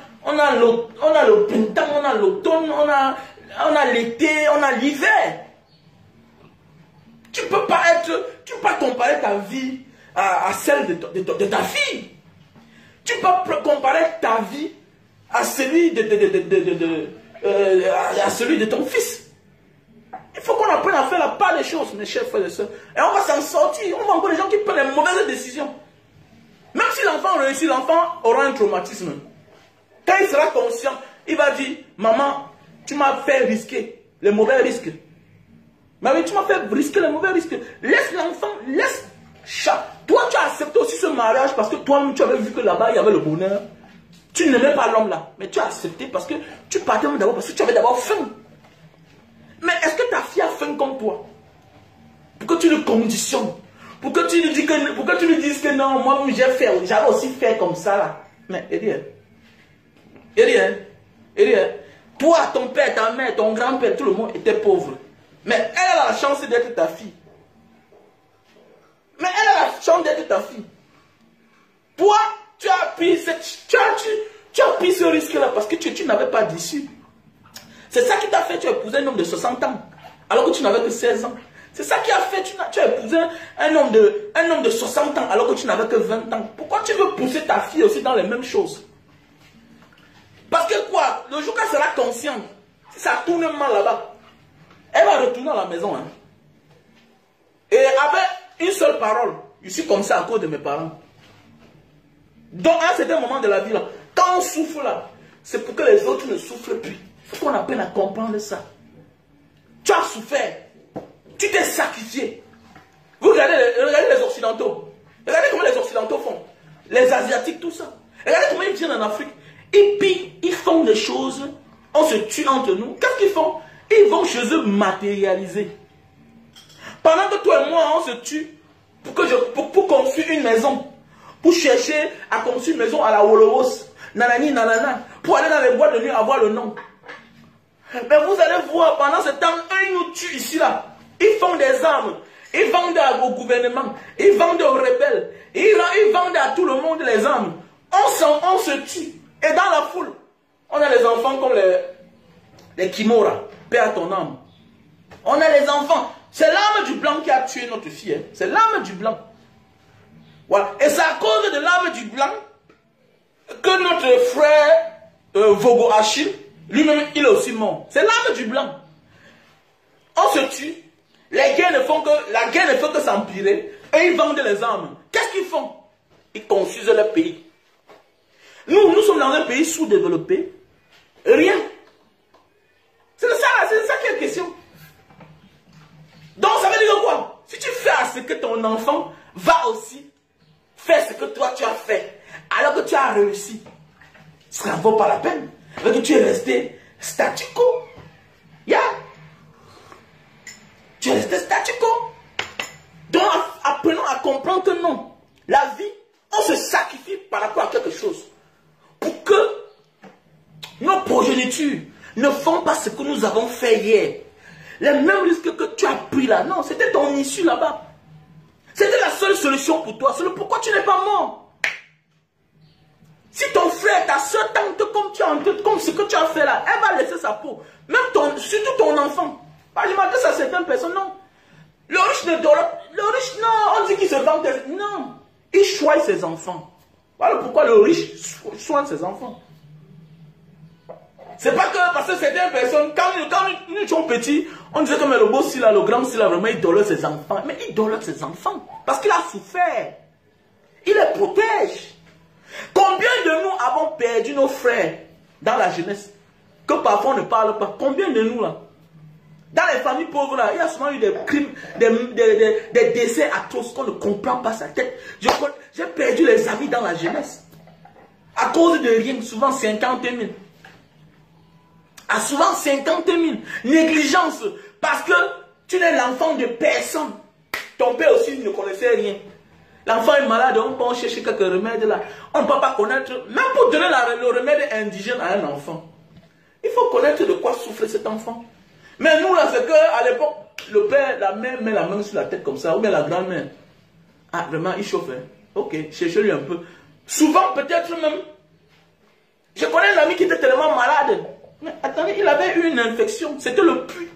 le printemps, on a l'automne, on a l'été, on a l'hiver. Tu ne peux pas comparer ta vie à celle de ta fille. Tu peux pas comparer ta vie à celui de ton fils. Il faut qu'on apprenne à faire la part des choses, mes chers frères et sœurs. Et on va s'en sortir. On voit encore des gens qui prennent les mauvaises décisions. Même si l'enfant réussit, l'enfant aura un traumatisme. Quand il sera conscient, il va dire, maman, tu m'as fait risquer les mauvais risques. Maman, tu m'as fait risquer les mauvais risques. Laisse l'enfant, laisse chat. Toi, tu as accepté aussi ce mariage parce que toi-même, tu avais vu que là-bas, il y avait le bonheur. Tu n'aimais pas l'homme là. Mais tu as accepté parce que tu partais d'abord parce que tu avais d'abord faim. Mais est-ce que ta fille a faim comme toi? Pour que tu le conditionnes. Pour que tu lui dises que non, moi j'avais aussi fait comme ça là. Mais toi, ton père, ta mère, ton grand-père, tout le monde était pauvre. Mais elle a la chance d'être ta fille. Mais elle a la chance d'être ta fille. Toi, tu as pris ce risque-là parce que tu n'avais pas d'issue. C'est ça qui t'a fait, tu as épousé un homme de 60 ans, alors que tu n'avais que 16 ans. C'est ça qui a fait, tu as épousé un homme de 60 ans, alors que tu n'avais que 20 ans. Pourquoi tu veux pousser ta fille aussi dans les mêmes choses? Parce que quoi? Le jour qu'elle sera consciente, si ça tourne mal là-bas, elle va retourner à la maison. Hein. Et avec une seule parole, je suis comme ça à cause de mes parents. Donc à un certain moment de la vie, là, quand on souffre là, c'est pour que les autres ne souffrent plus. Il faut qu'on apprenne à comprendre ça. Tu as souffert. Tu t'es sacrifié. Vous regardez les Occidentaux. Regardez comment les Occidentaux font. Les Asiatiques, tout ça. Regardez comment ils viennent en Afrique. Et puis, ils font des choses. On se tue entre nous. Qu'est-ce qu'ils font? Ils vont chez eux matérialiser. Pendant que toi et moi, on se tue pour construire une maison. Pour chercher à construire une maison à la Wolowos. Nanani, nanana. Pour aller dans les boîtes de nuit avoir le nom. Mais vous allez voir, pendant ce temps, ils nous tuent ici, là. Ils font des armes. Ils vendent au gouvernement. Ils vendent aux rebelles. Ils vendent à tout le monde les armes. On se tue. Et dans la foule, on a les enfants comme les Kimora. Paix à ton âme. On a les enfants. C'est l'arme du blanc qui a tué notre fille. Hein. C'est l'arme du blanc. Voilà. Et c'est à cause de l'arme du blanc que notre frère Vogo Achille, lui-même, il est aussi mort. C'est l'arme du blanc. On se tue. La guerre ne fait que s'empirer. Et ils vendent les armes. Qu'est-ce qu'ils font? Ils confusent le pays. Nous sommes dans un pays sous-développé. Rien. C'est ça qui est question. Donc ça veut dire quoi? Si tu fais à ce que ton enfant va aussi faire ce que toi tu as fait, alors que tu as réussi, ça ne vaut pas la peine. Alors que tu es resté statu quo. Yeah. Tu es resté statu quo. Donc apprenons à comprendre que non. La vie, on se sacrifie par rapport à quelque chose. Pour que nos progénitures ne font pas ce que nous avons fait hier. Les mêmes risques que tu as pris là. Non, c'était ton issue là-bas. C'était la seule solution pour toi. C'est pourquoi tu n'es pas mort. Si ton frère, ta soeur tente comme ce que tu as fait là, elle va laisser sa peau. Même surtout ton enfant. Je m'adresse à certaines personnes, non. Le riche ne dort. Le riche, non, on dit qu'il se vante. Non. Il choisit ses enfants. Voilà pourquoi le riche soigne ses enfants. C'est pas que parce que certaines personnes, quand nous étions petits, on disait que mais le beau si là, le grand si là, vraiment il idolâtre ses enfants. Mais il idolâtre ses enfants. Parce qu'il a souffert. Il les protège. Combien de nous avons perdu nos frères dans la jeunesse? Que parfois on ne parle pas. Combien de nous là? Dans les familles pauvres là, il y a souvent eu des crimes, des décès atroces qu'on ne comprend pas sa tête. J'ai perdu les amis dans la jeunesse. À cause de rien, souvent 50 000. À souvent 50 000. Négligence. Parce que tu n'es l'enfant de personne. Ton père aussi ne connaissait rien. L'enfant est malade, on peut chercher quelques remèdes là. On ne peut pas connaître, même pour donner le remède indigène à un enfant. Il faut connaître de quoi souffre cet enfant. Mais nous, là, c'est qu'à l'époque, le père, la mère met la main sur la tête comme ça, ou bien la grand-mère. Ah, vraiment, il chauffe. Hein? Ok, cherchez-lui un peu. Souvent, peut-être même, je connais un ami qui était tellement malade. Mais attendez, il avait eu une infection. C'était le puits.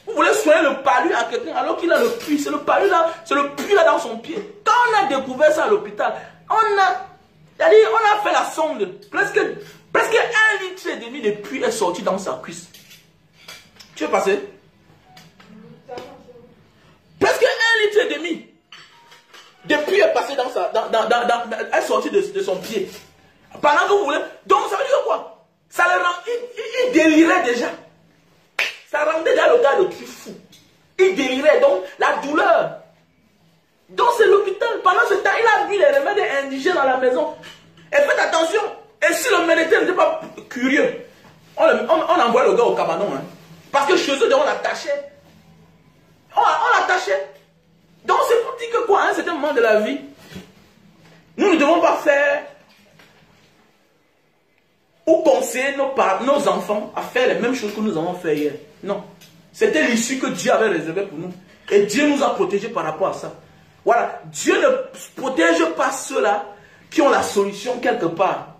Vous voulez soigner le palu à quelqu'un alors qu'il a le puits. C'est le palu là, c'est le puits là dans son pied. Quand on a découvert ça à l'hôpital, on a fait la sonde. Presque 1,5 litre de puits est sorti dans sa cuisse. Tu es passé? Presque 1,5 litre de puits est passé dans sa, est sorti de son pied. Pendant que vous voulez. Donc ça veut dire quoi? Ça le rend, il délirait déjà. Ça rendait déjà le gars de cul fou. Il délirait, donc la douleur. Donc c'est l'hôpital. Pendant ce temps, il a vu les remèdes indigènes à la maison. Et faites attention. Et si le médecin n'était pas curieux, on envoie le gars au cabanon. Hein. Parce que chez eux, on l'attachait. On l'attachait. Donc c'est pour dire que quoi, hein, c'est un moment de la vie. Nous ne devons pas faire ou conseiller nos enfants à faire les mêmes choses que nous avons fait hier. Non. C'était l'issue que Dieu avait réservée pour nous. Et Dieu nous a protégés par rapport à ça. Voilà. Dieu ne protège pas ceux-là qui ont la solution quelque part.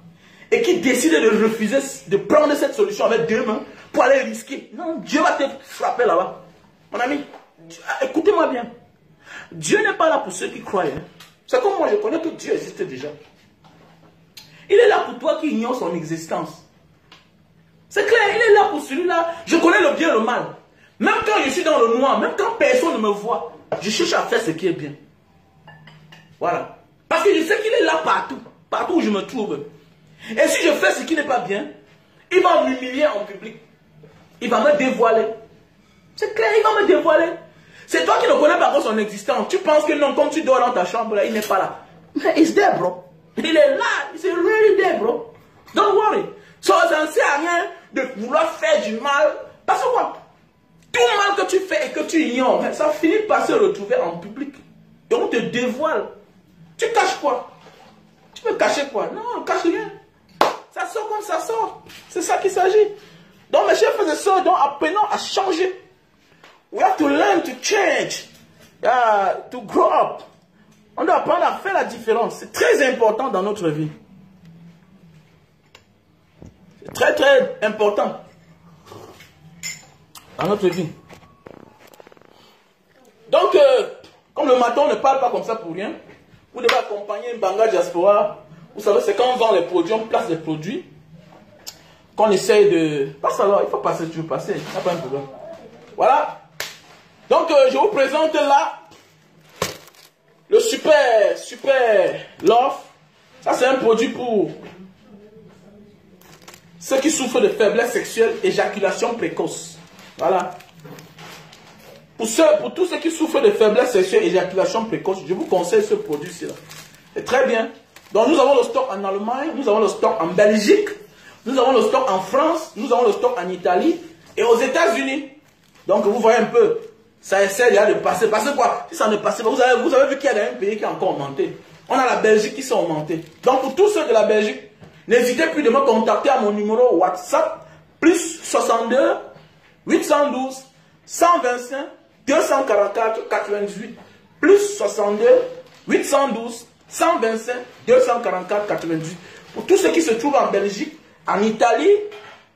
Et qui décident de refuser de prendre cette solution avec deux mains pour aller risquer. Non, Dieu va te frapper là-bas. Mon ami, écoutez-moi bien. Dieu n'est pas là pour ceux qui croient. Hein. C'est comme moi, je connais que Dieu existe déjà. Il est là pour toi qui ignore son existence. C'est clair, il est là pour celui-là. Je connais le bien et le mal. Même quand je suis dans le noir, même quand personne ne me voit, je cherche à faire ce qui est bien. Voilà. Parce que je sais qu'il est là partout. Partout où je me trouve. Et si je fais ce qui n'est pas bien, il va m'humilier en public. Il va me dévoiler. C'est clair, il va me dévoiler. C'est toi qui ne connais pas encore son existence. Tu penses que non, comme tu dors dans ta chambre, là, il n'est pas là. Mais he's there, bro. Il est là. He's really there, bro. Don't worry. Ça ne sert à rien de vouloir faire du mal. Parce que quoi? Tout mal que tu fais et que tu ignores, ça finit par se retrouver en public. Et on te dévoile. Tu caches quoi? Tu peux cacher quoi? Non, on ne cache rien. Ça sort comme ça sort. C'est ça qu'il s'agit. Donc mes chers frères et sœurs, donc apprenons à changer. We have to learn to change. To grow up. On doit apprendre à faire la différence. C'est très important dans notre vie. C'est très très important dans notre vie. Donc, comme le matin, on ne parle pas comme ça pour rien. Vous devez accompagner une Banga Diaspora. Vous savez, c'est quand on vend les produits, on place les produits. Qu'on essaye de... Passe alors, il faut passer, tu veux passer. Il n'y a pas un problème. Voilà. Donc, je vous présente là le super Love. Ça, c'est un produit pour ceux qui souffrent de faiblesse sexuelle, éjaculation précoce. Voilà. Pour tous ceux qui souffrent de faiblesse sexuelle, éjaculation précoce, je vous conseille ce produit-ci. C'est très bien. Donc, nous avons le stock en Allemagne, nous avons le stock en Belgique, nous avons le stock en France, nous avons le stock en Italie et aux États-Unis. Donc, vous voyez un peu. Ça essaie déjà de passer. Parce que quoi? Si ça ne passe pas, vous avez vu qu'il y a un pays qui a encore augmenté. On a la Belgique qui s'est augmentée. Donc pour tous ceux de la Belgique, n'hésitez plus de me contacter à mon numéro WhatsApp, plus 62 812 125 244 88, plus 62 812 125 244 88. Pour tous ceux qui se trouvent en Belgique, en Italie,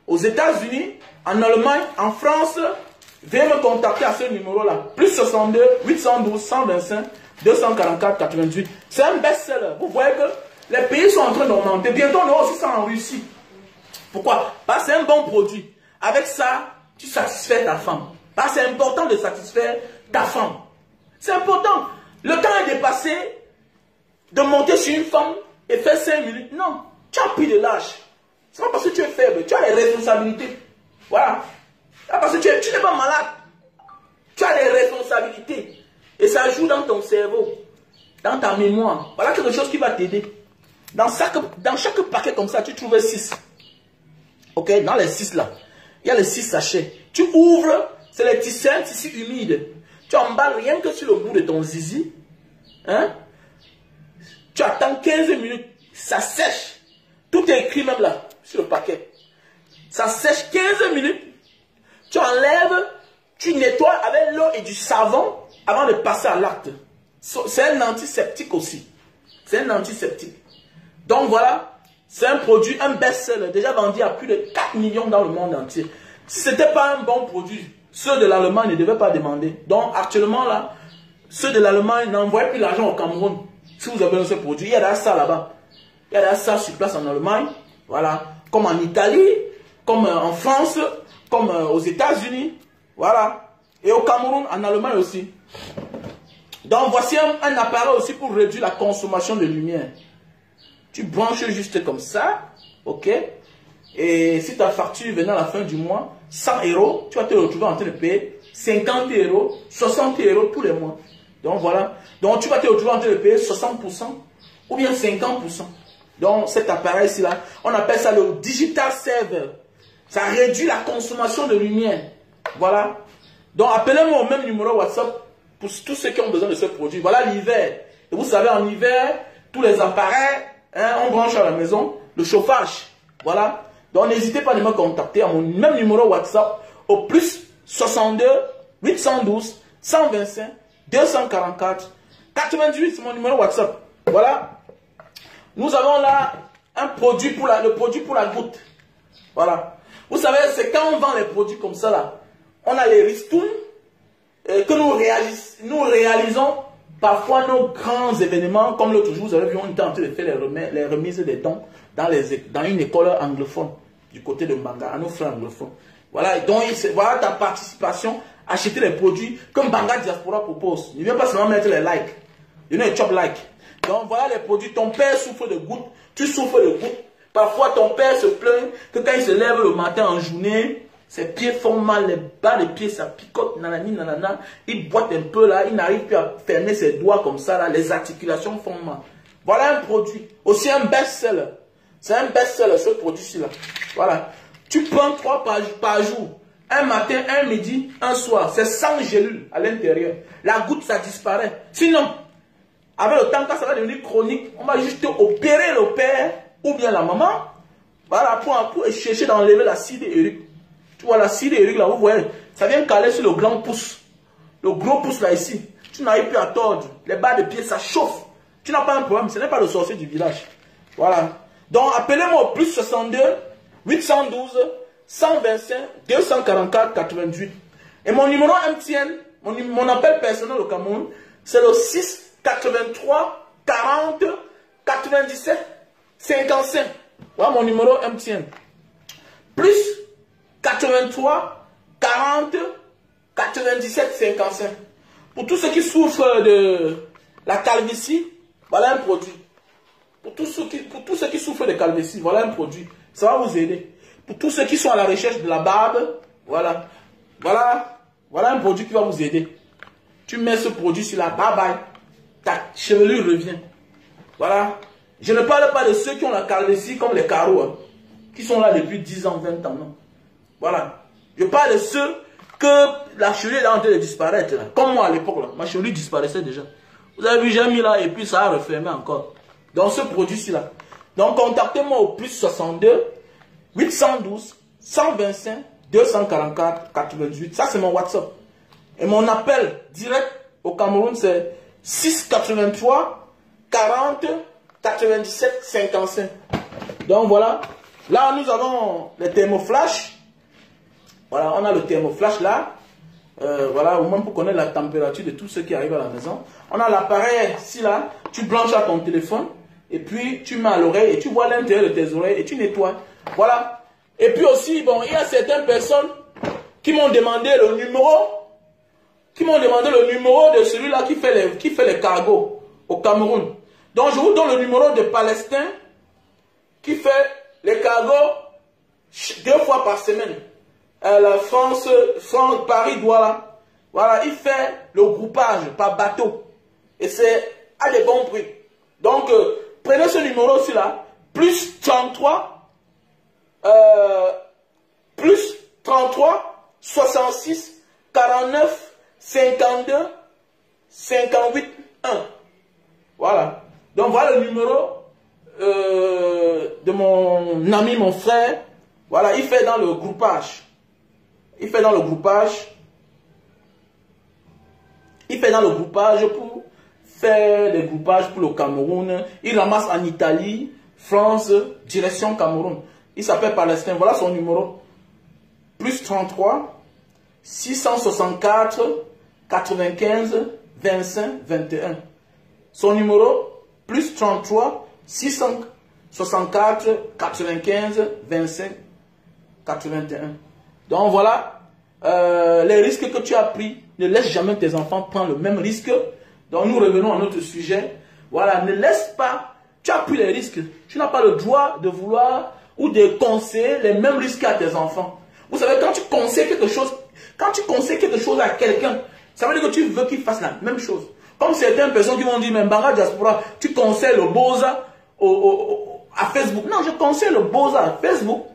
aux États-Unis, en Allemagne, en France, veuillez me contacter à ce numéro-là. Plus 62 812 125 244 88. C'est un best-seller. Vous voyez que les pays sont en train d'augmenter. Bientôt, on aura aussi ça en Russie. Pourquoi? Parce que c'est un bon produit. Avec ça, tu satisfais ta femme. Parce que c'est important de satisfaire ta femme. C'est important. Le temps est dépassé de monter sur une femme et faire 5 minutes. Non. Tu as pris de l'âge. C'est pas parce que tu es faible. Tu as des responsabilités. Voilà. Parce que tu n'es pas malade. Tu as des responsabilités. Et ça joue dans ton cerveau, dans ta mémoire. Voilà quelque chose qui va t'aider. Dans chaque paquet comme ça, tu trouves 6. Ok? Dans les 6 là, il y a les 6 sachets. Tu ouvres, c'est les tissus, un tissu humide. Tu emballes rien que sur le bout de ton zizi. Hein? Tu attends 15 minutes. Ça sèche. Tout est écrit même là, sur le paquet. Ça sèche 15 minutes. Tu enlèves, tu nettoies avec l'eau et du savon avant de passer à l'acte. C'est un antiseptique aussi. C'est un antiseptique. Donc voilà, c'est un produit, un best-seller, déjà vendu à plus de 4 millions dans le monde entier. Si ce n'était pas un bon produit, ceux de l'Allemagne ne devaient pas demander. Donc actuellement là, ceux de l'Allemagne n'envoient plus l'argent au Cameroun. Si vous avez ce produit, il y a ça là-bas. Il y a ça sur place en Allemagne, voilà, comme en Italie, comme en France, comme aux États-Unis, voilà, et au Cameroun, en Allemagne aussi. Donc voici un appareil aussi pour réduire la consommation de lumière. Tu branches juste comme ça, ok, et si ta facture venait à la fin du mois, 100 €, tu vas te retrouver en train de payer 50 €, 60 € tous les mois. Donc voilà, donc tu vas te retrouver en train de payer 60% ou bien 50%. Donc cet appareil-ci là, on appelle ça le Digital Saver. Ça réduit la consommation de lumière. Voilà. Donc appelez-moi au même numéro WhatsApp pour tous ceux qui ont besoin de ce produit. Voilà l'hiver. Et vous savez, en hiver, tous les appareils, hein, on branche à la maison, le chauffage. Voilà. Donc n'hésitez pas à me contacter à mon même numéro WhatsApp au plus 62 812 125 244 88. C'est mon numéro WhatsApp. Voilà. Nous avons là un produit pour le produit pour la goutte. Voilà. Vous savez, c'est quand on vend les produits comme ça là, on a les ristournes que nous réalisons parfois nos grands événements, comme l'autre jour, vous avez vu, on était en train de faire les remises des dons dans une école anglophone, du côté de Mbanga, à nos frères anglophones. Voilà, et donc voilà ta participation, acheter les produits que Mbanga Diaspora propose. Ne viens pas seulement mettre les likes, you know, chop like. Donc voilà les produits. Ton père souffre de gouttes, tu souffres de gouttes. Parfois ton père se plaint que quand il se lève le matin en journée, ses pieds font mal, les bas de pieds ça picote, nanani nanana. Il boite un peu là, il n'arrive plus à fermer ses doigts comme ça là, les articulations font mal. Voilà un produit, aussi un best-seller. C'est un best-seller ce produit-ci là. Voilà. Tu prends 3 par jour. Un matin, un midi, un soir. C'est 100 gélules à l'intérieur. La goutte ça disparaît. Sinon, avec le temps, quand ça va devenir chronique, on va juste opérer le père ou bien la maman, voilà, pour chercher d'enlever l'acide urique. Tu vois, l'acide urique là, vous voyez, ça vient caler sur le grand pouce. Le gros pouce là ici. Tu n'arrives plus à tordre. Les bas de pied, ça chauffe. Tu n'as pas un problème, ce n'est pas le sorcier du village. Voilà. Donc, appelez-moi au plus 62 812 125 244 88. Et mon numéro MTN, mon appel personnel au Cameroun, c'est le 6 83 40 97 55. Voilà mon numéro MTN. Plus 83 40 97 55. Pour tous ceux qui souffrent de la calvitie, voilà un produit. Pour tous ceux qui souffrent de calvitie, voilà un produit. Ça va vous aider. Pour tous ceux qui sont à la recherche de la barbe, voilà. Voilà un produit qui va vous aider. Tu mets ce produit sur la bye bye. Ta chevelure revient. Voilà. Je ne parle pas de ceux qui ont la calvitie comme les carreaux, hein, qui sont là depuis 10 ans, 20 ans. Non. Voilà. Je parle de ceux que la chevelure est en train de disparaître. Là. Comme moi à l'époque, ma chevelure disparaissait déjà. Vous avez vu, j'ai mis là et puis ça a refermé encore. Dans ce produit-ci là. Donc contactez-moi au plus 62 812 125 244 88. Ça c'est mon WhatsApp. Et mon appel direct au Cameroun c'est 683 40 97 55. Donc voilà. Là nous avons le thermoflash. Voilà, on a le thermoflash là. Voilà, au moins pour connaître la température de tout ce qui arrive à la maison. On a l'appareil ici là. Tu branches à ton téléphone. Et puis tu mets à l'oreille et tu vois l'intérieur de tes oreilles et tu nettoies. Voilà. Et puis aussi, bon, il y a certaines personnes qui m'ont demandé le numéro. Qui m'ont demandé le numéro de celui-là qui fait les cargos au Cameroun. Donc je vous donne le numéro de Palestin qui fait les cargos 2 fois par semaine. La France, Paris, Douala. Voilà, il fait le groupage par bateau. Et c'est à des bons prix. Donc, prenez ce numéro-ci là, plus 33 66 49 52 58 1. Voilà. Donc voilà le numéro de mon ami, mon frère. Voilà, il fait dans le groupage. Il fait dans le groupage. Il fait dans le groupage pour faire des groupages pour le Cameroun. Il ramasse en Italie, France, direction Cameroun. Il s'appelle Palestin. Voilà son numéro. Plus 33 664 95 25 21. Son numéro, plus 33 664 95 25 81. Donc voilà, les risques que tu as pris. Ne laisse jamais tes enfants prendre le même risque. Donc nous revenons à notre sujet. Voilà, ne laisse pas. Tu as pris les risques. Tu n'as pas le droit de vouloir ou de conseiller les mêmes risques à tes enfants. Vous savez, quand tu conseilles quelque chose à quelqu'un, ça veut dire que tu veux qu'il fasse la même chose. Comme certaines personnes qui vont dire, mais Mbanga Diaspora, tu conseilles le Boza à Facebook. Non, je conseille le Boza à Facebook.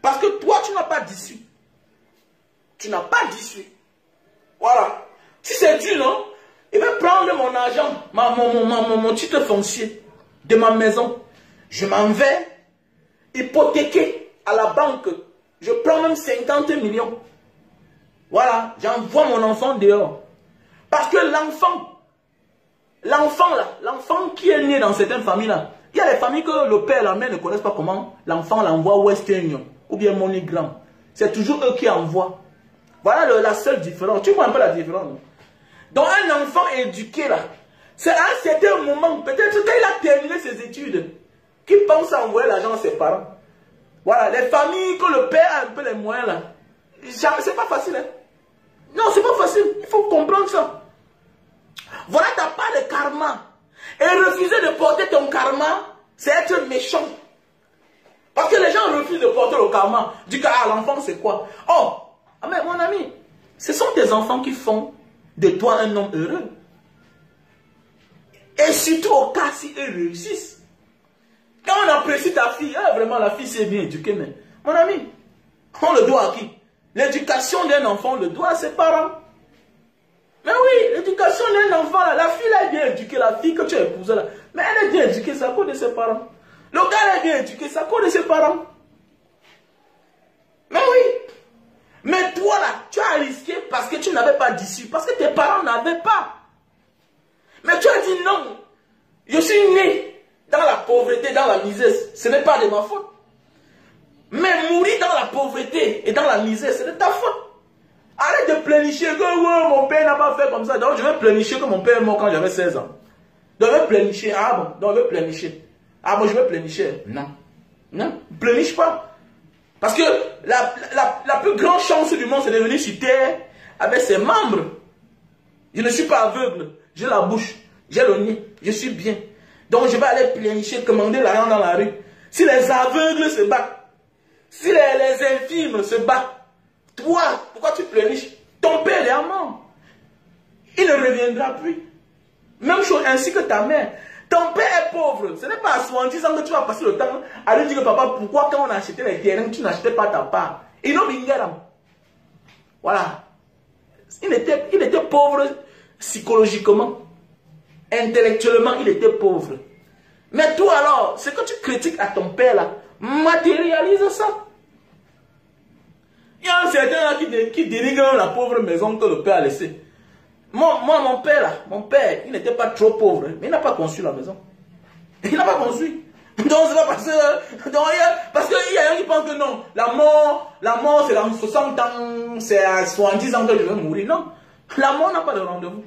Parce que toi, tu n'as pas d'issue. Tu n'as pas d'issue. Voilà. Si c'est dur, non? Il va prendre mon argent, mon titre foncier de ma maison. Je m'en vais hypothéquer à la banque. Je prends même 50 millions. Voilà. J'envoie mon enfant dehors. Parce que l'enfant qui est né dans certaines familles-là, il y a des familles que le père et la mère ne connaissent pas comment l'enfant l'envoie Western Union ou bien MoneyGram. C'est toujours eux qui envoient. Voilà la seule différence. Tu vois un peu la différence, non? Donc un enfant éduqué là, c'est à un certain moment, peut-être quand il a terminé ses études, qu'il pense à envoyer l'argent à ses parents. Voilà, les familles que le père a un peu les moyens là, c'est pas facile. Hein? Non, c'est pas facile. Il faut comprendre ça. Voilà ta part de karma. Et refuser de porter ton karma, c'est être méchant. Parce que les gens refusent de porter le karma. Du coup, ah, l'enfant c'est quoi? Oh, mais mon ami, ce sont tes enfants qui font de toi un homme heureux. Et surtout au cas si eux réussissent. Quand on apprécie ta fille, vraiment la fille c'est bien éduquée, mais mon ami, on le doit à qui? L'éducation d'un enfant, on le doit à ses parents. Mais oui, l'éducation d'un enfant, là, la fille là, est bien éduquée, la fille que tu as épousée là, mais elle est bien éduquée, c'est à cause de ses parents. Le gars est bien éduqué, c'est à cause de ses parents. Mais oui. Mais toi là, tu as risqué parce que tu n'avais pas d'issue, parce que tes parents n'avaient pas. Mais tu as dit non, je suis né dans la pauvreté, dans la misère, ce n'est pas de ma faute. Mais mourir dans la pauvreté et dans la misère, c'est de ta faute. Arrête de plénicher que ouais, mon père n'a pas fait comme ça. Donc je vais plénicher que mon père est mort quand j'avais 16 ans. Donc je vais plénicher, ah bon, donc je vais plénicher. Ah bon, je vais plénicher. Non, non, pléniche pas. Parce que la plus grande chance du monde, c'est de venir sur terre avec ses membres. Je ne suis pas aveugle. J'ai la bouche, j'ai le nez, je suis bien. Donc je vais aller plénicher, commander l'argent dans la rue. Si les aveugles se battent, si les infirmes se battent, toi, pourquoi tu pléniches? Ton père est mort. Il ne reviendra plus. Même chose ainsi que ta mère. Ton père est pauvre. Ce n'est pas à 70 ans que tu vas passer le temps à lui dire que papa, pourquoi quand on a acheté les terrains, tu n'achetais pas ta part? Il n'a pas. Voilà. Il était pauvre psychologiquement. Intellectuellement, il était pauvre. Mais toi alors, ce que tu critiques à ton père là, matérialise ça. Il y a un certain là qui dénigre la pauvre maison que le père a laissée. Moi, mon père là, il n'était pas trop pauvre, mais il n'a pas conçu la maison. Il n'a pas conçu. Donc c'est pas parce qu'il y a un qui pense que non, la mort c'est dans 60 ans, c'est à 70 ans que je vais mourir. Non, la mort n'a pas de rendez-vous.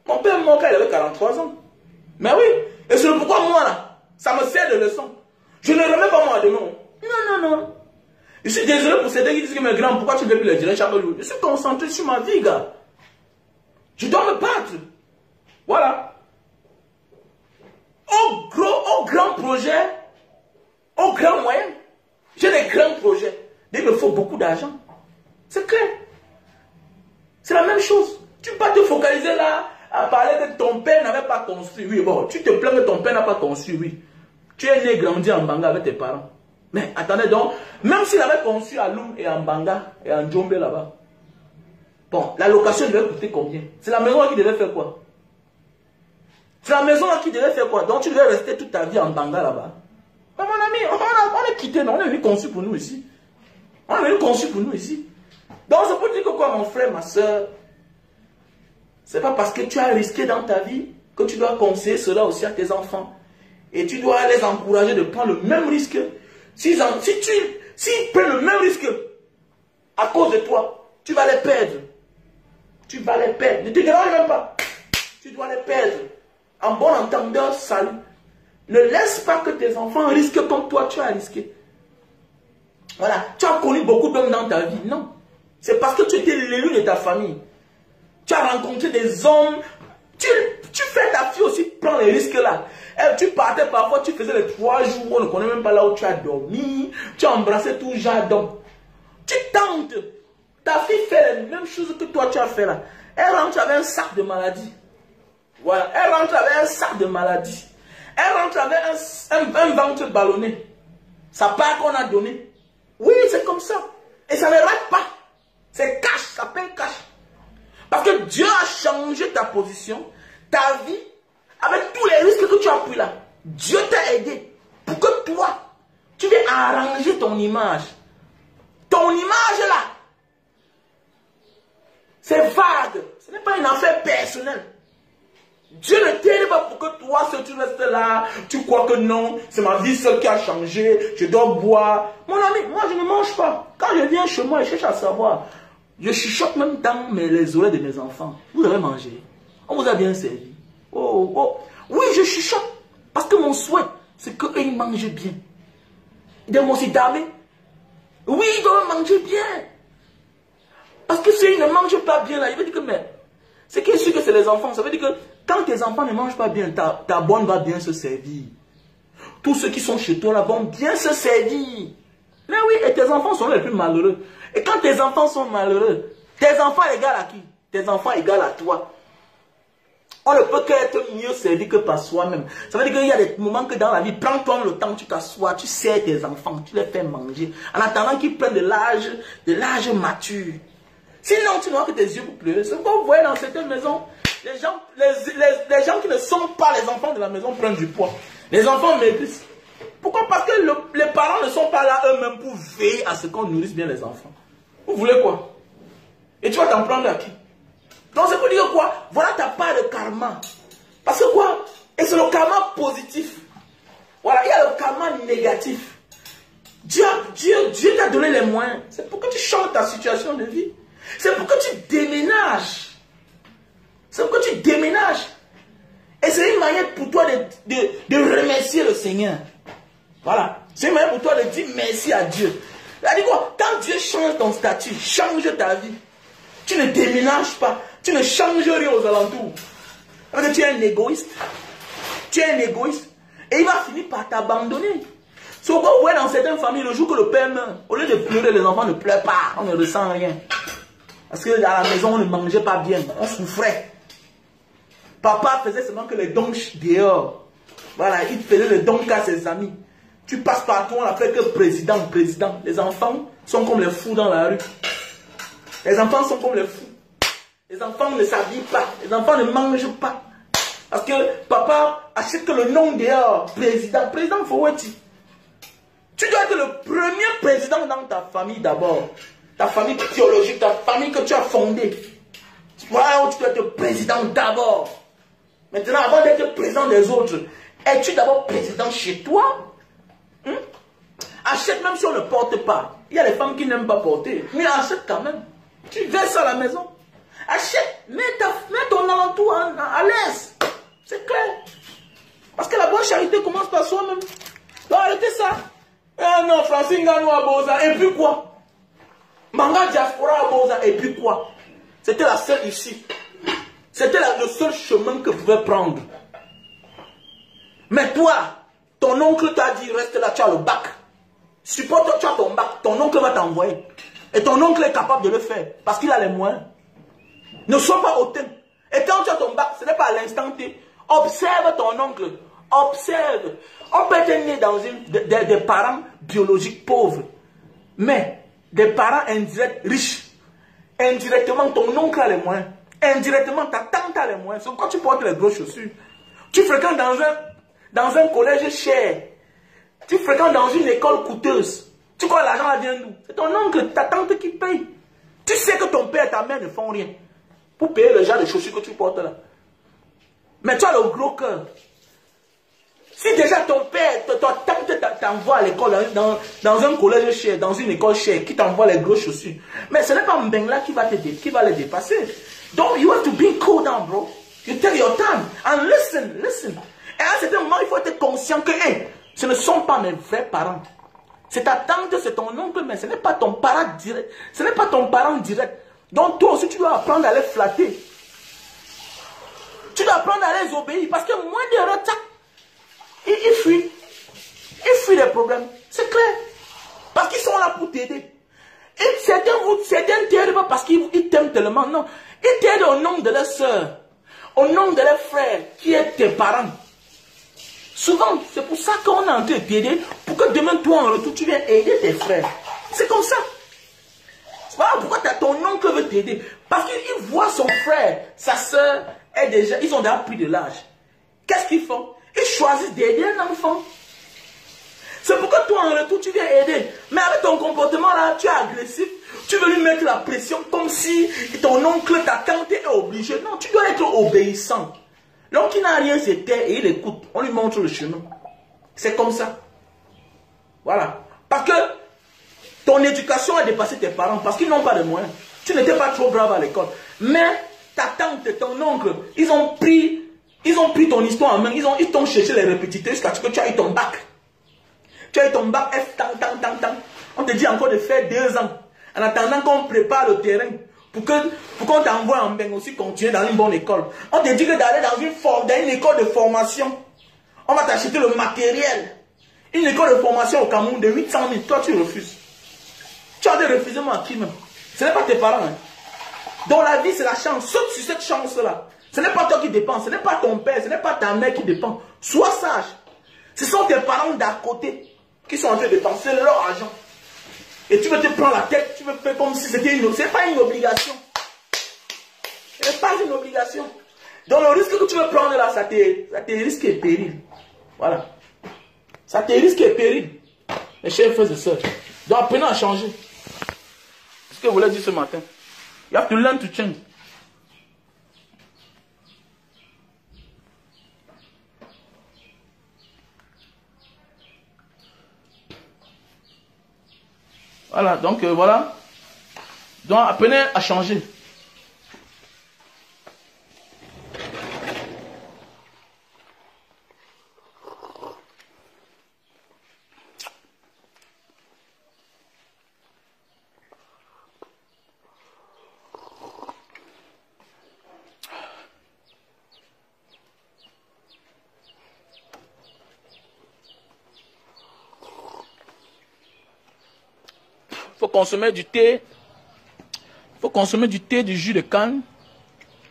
Mon père est mort quand il avait 43 ans. Mais oui, et c'est pourquoi moi là, ça me sert de leçon. Je ne remets pas moi demain. Non, non, non. Je suis désolé pour ceux qui disent que mes grands, pourquoi tu ne veux plus les gérer chaque jour? Je suis concentré sur ma vie, gars. Je dois me battre. Voilà. Au grand projet, au grand moyen, j'ai des grands projets. Mais il me faut beaucoup d'argent. C'est clair. C'est la même chose. Tu ne peux pas te focaliser là à parler que ton père n'avait pas construit. Oui, bon, tu te plains que ton père n'a pas construit, oui. Tu es né, grandi en Banga avec tes parents. Mais attendez donc, même s'il avait construit à Loum et en Banga et en Djombe là-bas, bon, la location devait coûter combien? C'est la maison qui devait faire quoi? C'est la maison qui devait faire quoi? Donc tu devais rester toute ta vie en Banga là-bas. Mais mon ami, on est quitté, non? On est venu construire pour nous ici. On est venu construire pour nous ici. Donc, c'est pour dire que quoi, mon frère, ma soeur, c'est pas parce que tu as risqué dans ta vie que tu dois conseiller cela aussi à tes enfants. Et tu dois les encourager de prendre le même risque. S'ils prennent le même risque à cause de toi, tu vas les perdre. Tu vas les perdre. Ne te dérange même pas. Tu dois les perdre. En bon entendeur, salut. Ne laisse pas que tes enfants risquent comme toi tu as risqué. Voilà. Tu as connu beaucoup d'hommes dans ta vie. Non. C'est parce que tu étais l'élu de ta famille. Tu as rencontré des hommes. Tu fais ta fille aussi prendre les risques là. Et tu partais parfois, tu faisais les 3 jours, on ne connaît même pas là où tu as dormi. Tu as embrassé tout jardin. Tu tentes. Ta fille fait les mêmes choses que toi tu as fait là. Elle rentre avec un sac de maladie. Voilà. Elle rentre avec un sac de maladie. Elle rentre avec un ventre ballonné. Ça part qu'on a donné. Oui, c'est comme ça. Et ça ne rate pas. C'est cash, ça paye cash. Parce que Dieu a changé ta position, ta vie, avec tous les risques que tu as pris là. Dieu t'a aidé pour que toi, tu viennes arranger ton image. Ton image là, c'est vague. Ce n'est pas une affaire personnelle. Dieu ne t'aide pas pour que toi, si tu restes là, tu crois que non, c'est ma vie seule qui a changé, je dois boire. Mon ami, moi je ne mange pas. Quand je viens chez moi, je cherche à savoir. Je chuchote même dans les oreilles de mes enfants. Vous avez mangé. On vous a bien servi. Oh, oh. Oui, je chuchote. Parce que mon souhait, c'est qu'ils mangent bien. Ils doivent aussi damer. Oui, ils doivent manger bien. Parce que s'ils ne mangent pas bien, là, il veut dire que, mais, c'est qui est sûr que c'est les enfants. Ça veut dire que, quand tes enfants ne mangent pas bien, ta bonne va bien se servir. Tous ceux qui sont chez toi, là, vont bien se servir. Mais oui, et tes enfants sont les plus malheureux. Et quand tes enfants sont malheureux, tes enfants égalent à qui? Tes enfants égalent à toi. On ne peut qu'être mieux servi que par soi-même. Ça veut dire qu'il y a des moments que dans la vie, prends-toi le temps, tu t'assois, tu sers tes enfants, tu les fais manger, en attendant qu'ils prennent de l'âge mature. Sinon, tu n'auras que tes yeux pour pleurer. C'est comme vous voyez dans certaines maisons, les gens qui ne sont pas les enfants de la maison prennent du poids. Les enfants maigrissent. Pourquoi? Parce que les parents ne sont pas là eux-mêmes pour veiller à ce qu'on nourrisse bien les enfants. Vous voulez quoi? Et tu vas t'en prendre à qui? Donc c'est pour dire quoi? Voilà ta part de karma. Parce que quoi? Et c'est le karma positif. Voilà, il y a le karma négatif. Dieu t'a donné les moyens. C'est pour que tu changes ta situation de vie. C'est pour que tu déménages. C'est pour que tu déménages. Et c'est une manière pour toi de remercier le Seigneur. Voilà. C'est une manière pour toi de dire merci à Dieu. C'est-à-dire quoi? Quand Dieu change ton statut, change ta vie, tu ne déménages pas, tu ne changes rien aux alentours. Parce que tu es un égoïste. Tu es un égoïste. Et il va finir par t'abandonner. C'est pourquoi vous voyez dans certaines familles, le jour que le père meurt, au lieu de pleurer, les enfants ne pleurent pas, on ne ressent rien. Parce que à la maison, on ne mangeait pas bien, on souffrait. Papa faisait seulement que les dons dehors. Voilà, il faisait les dons à ses amis. Tu passes partout, on l'appelle que président. Les enfants sont comme les fous dans la rue. Les enfants sont comme les fous. Les enfants ne s'habillent pas. Les enfants ne mangent pas. Parce que papa achète que le nom dehors. Président. Président Fouetti. Tu dois être le premier président dans ta famille d'abord. Ta famille théologique, ta famille que tu as fondée. Voilà où tu dois être président d'abord. Maintenant, avant d'être président des autres, es-tu d'abord président chez toi? Achète même si on ne porte pas. Il y a les femmes qui n'aiment pas porter. Mais achète quand même. Tu verses à la maison. Achète. Mets ton alentour à l'aise. C'est clair. Parce que la bonne charité commence par soi-même. Donc arrêtez ça. Ah non, Francine Gano à Boza. Et puis quoi? Manga Diaspora à Boza. Et puis quoi? C'était la seule issue. C'était le seul chemin que vous pouvez prendre. Mais toi, ton oncle t'a dit, reste là, tu as le bac. Supporte, tu as ton bac, ton oncle va t'envoyer. Et ton oncle est capable de le faire, parce qu'il a les moyens. Ne sois pas hautain. Et quand tu as ton bac, ce n'est pas à l'instant T. Observe ton oncle. Observe. On peut être né dans des parents biologiques pauvres. Mais des parents indirects riches. Indirectement, ton oncle a les moyens. Indirectement, ta tante a les moyens. C'est quand tu portes les grosses chaussures. Tu fréquentes dans un collège cher. Tu fréquentes dans une école coûteuse. Tu crois que l'argent vient d'où? C'est ton oncle, ta tante qui paye. Tu sais que ton père et ta mère ne font rien pour payer le genre de chaussures que tu portes là. Mais tu as le gros cœur. Si déjà ton père, ton tante t'envoie à l'école, dans un collège cher, dans une école chère, qui t'envoie les grosses chaussures, mais ce n'est pas Mbengla qui va les dépasser. Donc, you have to be cool down, bro. You take your time and listen. Et à un certain moment, il faut être conscient que, hey, ce ne sont pas mes vrais parents. C'est ta tante, c'est ton oncle, mais ce n'est pas ton parent direct. Ce n'est pas ton parent direct. Donc, toi aussi, tu dois apprendre à les flatter. Tu dois apprendre à les obéir. Parce que moins de retard, ils fuient. Ils fuient les problèmes. C'est clair. Parce qu'ils sont là pour t'aider. Et certains t'aident pas parce qu'ils t'aiment tellement. Non. Ils t'aident au nom de leurs soeurs. Au nom de leurs frères, qui est tes parents. Souvent, c'est pour ça qu'on est en train de t'aider. Pour que demain, toi, en retour, tu viennes aider tes frères. C'est comme ça. C'est pas pourquoi ton oncle veut t'aider. Parce qu'il voit son frère, sa soeur, ils ont déjà pris de l'âge. Qu'est-ce qu'ils font? Ils choisissent d'aider un enfant. C'est pourquoi toi, en retour, tu viens aider. Mais avec ton comportement là, tu es agressif. Tu veux lui mettre la pression comme si ton oncle, ta tante est obligé. Non, tu dois être obéissant. L'homme qui n'a rien, c'est terre et il écoute. On lui montre le chemin. C'est comme ça. Voilà. Parce que ton éducation a dépassé tes parents. Parce qu'ils n'ont pas de moyens. Tu n'étais pas trop brave à l'école. Mais ta tante et ton oncle, ils ont pris ton histoire en main. Ils t'ont cherché les répétités jusqu'à ce que tu as eu ton bac. Tu as eu ton bac F, tant. On te dit encore de faire 2 ans. En attendant qu'on prépare le terrain. Pour qu'on t'envoie en bain aussi continuer dans une bonne école. On te dit que d'aller dans une école de formation. On va t'acheter le matériel. Une école de formation au Cameroun de 800 000. Toi, tu refuses. Tu as des refusements à qui même? Ce n'est pas tes parents. Hein. Dans la vie, c'est la chance. Saute sur cette chance-là. Ce n'est pas toi qui dépenses. Ce n'est pas ton père. Ce n'est pas ta mère qui dépend. Sois sage. Ce sont tes parents d'à côté qui sont en train de dépenser leur argent. Et tu veux te prendre la tête, tu veux faire comme si c'était pas une obligation. Ce n'est pas une obligation. Donc le risque que tu veux prendre là, ça te risque et péril. Voilà. Ça te risque et péril. Mes chers frères et sœurs. Donc apprenons à changer. C'est ce que je voulais dire ce matin. You have to learn to change. Voilà, donc voilà. Donc apprenez à changer. Il faut consommer du thé. Il faut consommer du thé, du jus de canne.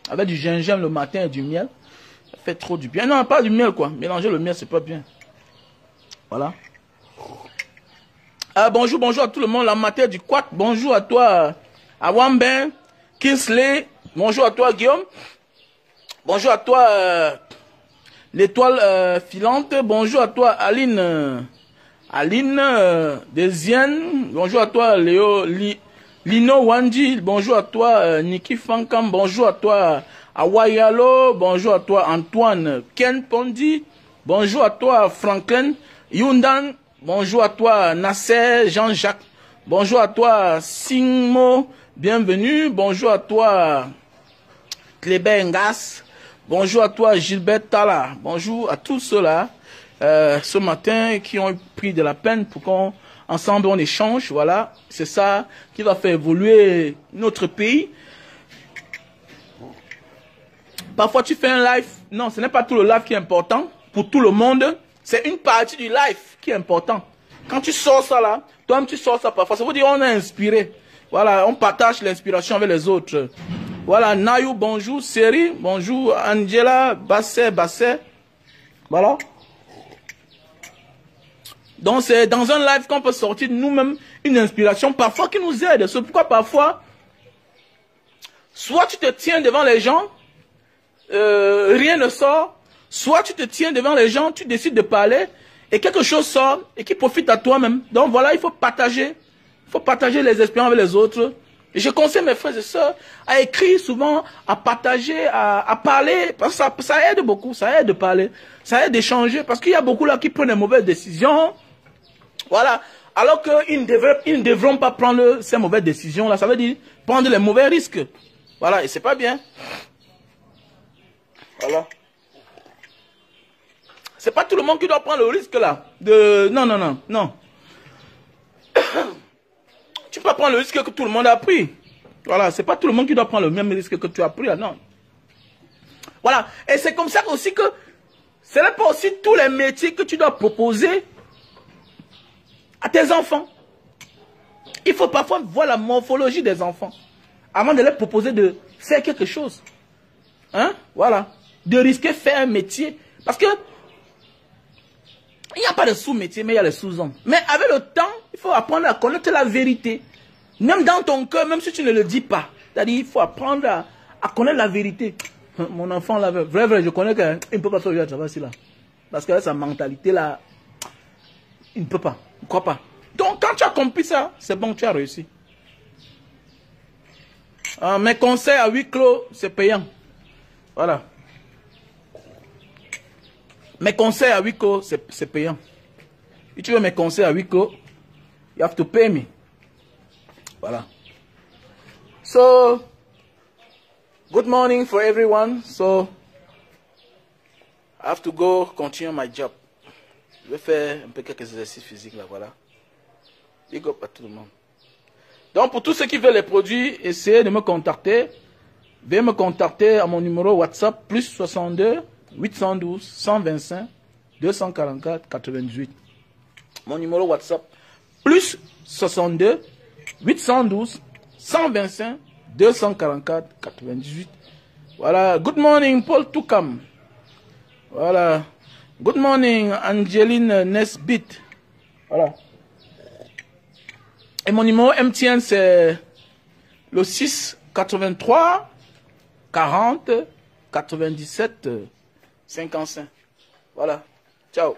Avec du gingembre le matin et du miel. Ça fait trop du bien. Non, pas du miel quoi. Mélanger le miel, c'est pas bien. Voilà. Bonjour à tout le monde. La matière du quat. Bonjour à toi, Awamben, Kinsley. Bonjour à toi, Guillaume. Bonjour à toi, l'étoile filante. Bonjour à toi, Aline. Desienne, bonjour à toi Lino Wandi, bonjour à toi Niki Fankam, bonjour à toi Awayalo, bonjour à toi Antoine Ken Pondi, bonjour à toi Franklin Yundan, bonjour à toi Nasser Jean-Jacques, bonjour à toi Singmo, bienvenue, bonjour à toi Kleber Ngas, bonjour à toi Gilbert Tala, bonjour à tous ceux-là. Ce matin, qui ont pris de la peine pour qu'ensemble on échange, voilà, c'est ça qui va faire évoluer notre pays. Parfois tu fais un live, non, ce n'est pas tout le live qui est important, pour tout le monde, c'est une partie du live qui est important. Quand tu sors ça là, toi-même tu sors ça parfois, ça veut dire on est inspiré, voilà, on partage l'inspiration avec les autres. Voilà, Nayou, bonjour, Seri, bonjour, Angela, Basset, voilà. Donc c'est dans un live qu'on peut sortir de nous-mêmes une inspiration parfois qui nous aide. C'est pourquoi parfois, soit tu te tiens devant les gens, rien ne sort, soit tu te tiens devant les gens, tu décides de parler et quelque chose sort et qui profite à toi-même. Donc voilà, il faut partager les expériences avec les autres Et je conseille mes frères et sœurs à écrire souvent, à partager, à parler, parce que ça aide beaucoup, ça aide de parler, ça aide d'échanger, parce qu'il y a beaucoup là qui prennent des mauvaises décisions, voilà, alors qu'ils ne devront pas prendre ces mauvaises décisions là, ça veut dire prendre les mauvais risques, voilà, et c'est pas bien, voilà. C'est pas tout le monde qui doit prendre le risque là, non. Tu peux pas prendre le risque que tout le monde a pris. Voilà, c'est pas tout le monde qui doit prendre le même risque que tu as pris là, non. Voilà, et c'est comme ça aussi que ce n'est pas aussi tous les métiers que tu dois proposer à tes enfants. Il faut parfois voir la morphologie des enfants avant de leur proposer de faire quelque chose. Hein? Voilà, de risquer faire un métier. Parce que il n'y a pas de sous-métier, mais il y a les sous-hommes. Mais avec le temps, il faut apprendre à connaître la vérité. Même dans ton cœur, même si tu ne le dis pas. C'est-à-dire, il faut apprendre à connaître la vérité. Mon enfant, là, vrai, je connais qu'il ne peut pas faire le travail là. Parce que sa mentalité, là, il ne peut pas. Il ne croit pas. Donc, quand tu as compris ça, c'est bon, tu as réussi. Mes conseils à huis clos, c'est payant. Voilà. Mes conseils à huis clos, c'est payant. Si tu veux mes conseils à huis clos, you have to pay me. Voilà. So, good morning for everyone. So, I have to go continue my job. Je vais faire un peu quelques exercices physiques là, voilà. Big up à tout le monde. Donc, pour tous ceux qui veulent les produits, essayez de me contacter. Veuillez me contacter à mon numéro WhatsApp, plus 62 812 125 244 98. Mon numéro WhatsApp, plus 62 812 125 244 98. Voilà. Good morning, Paul Toukam. Voilà. Good morning, Angeline Nesbit. Voilà. Et mon numéro MTN, c'est le 6 83 40 97 55. Voilà. Ciao.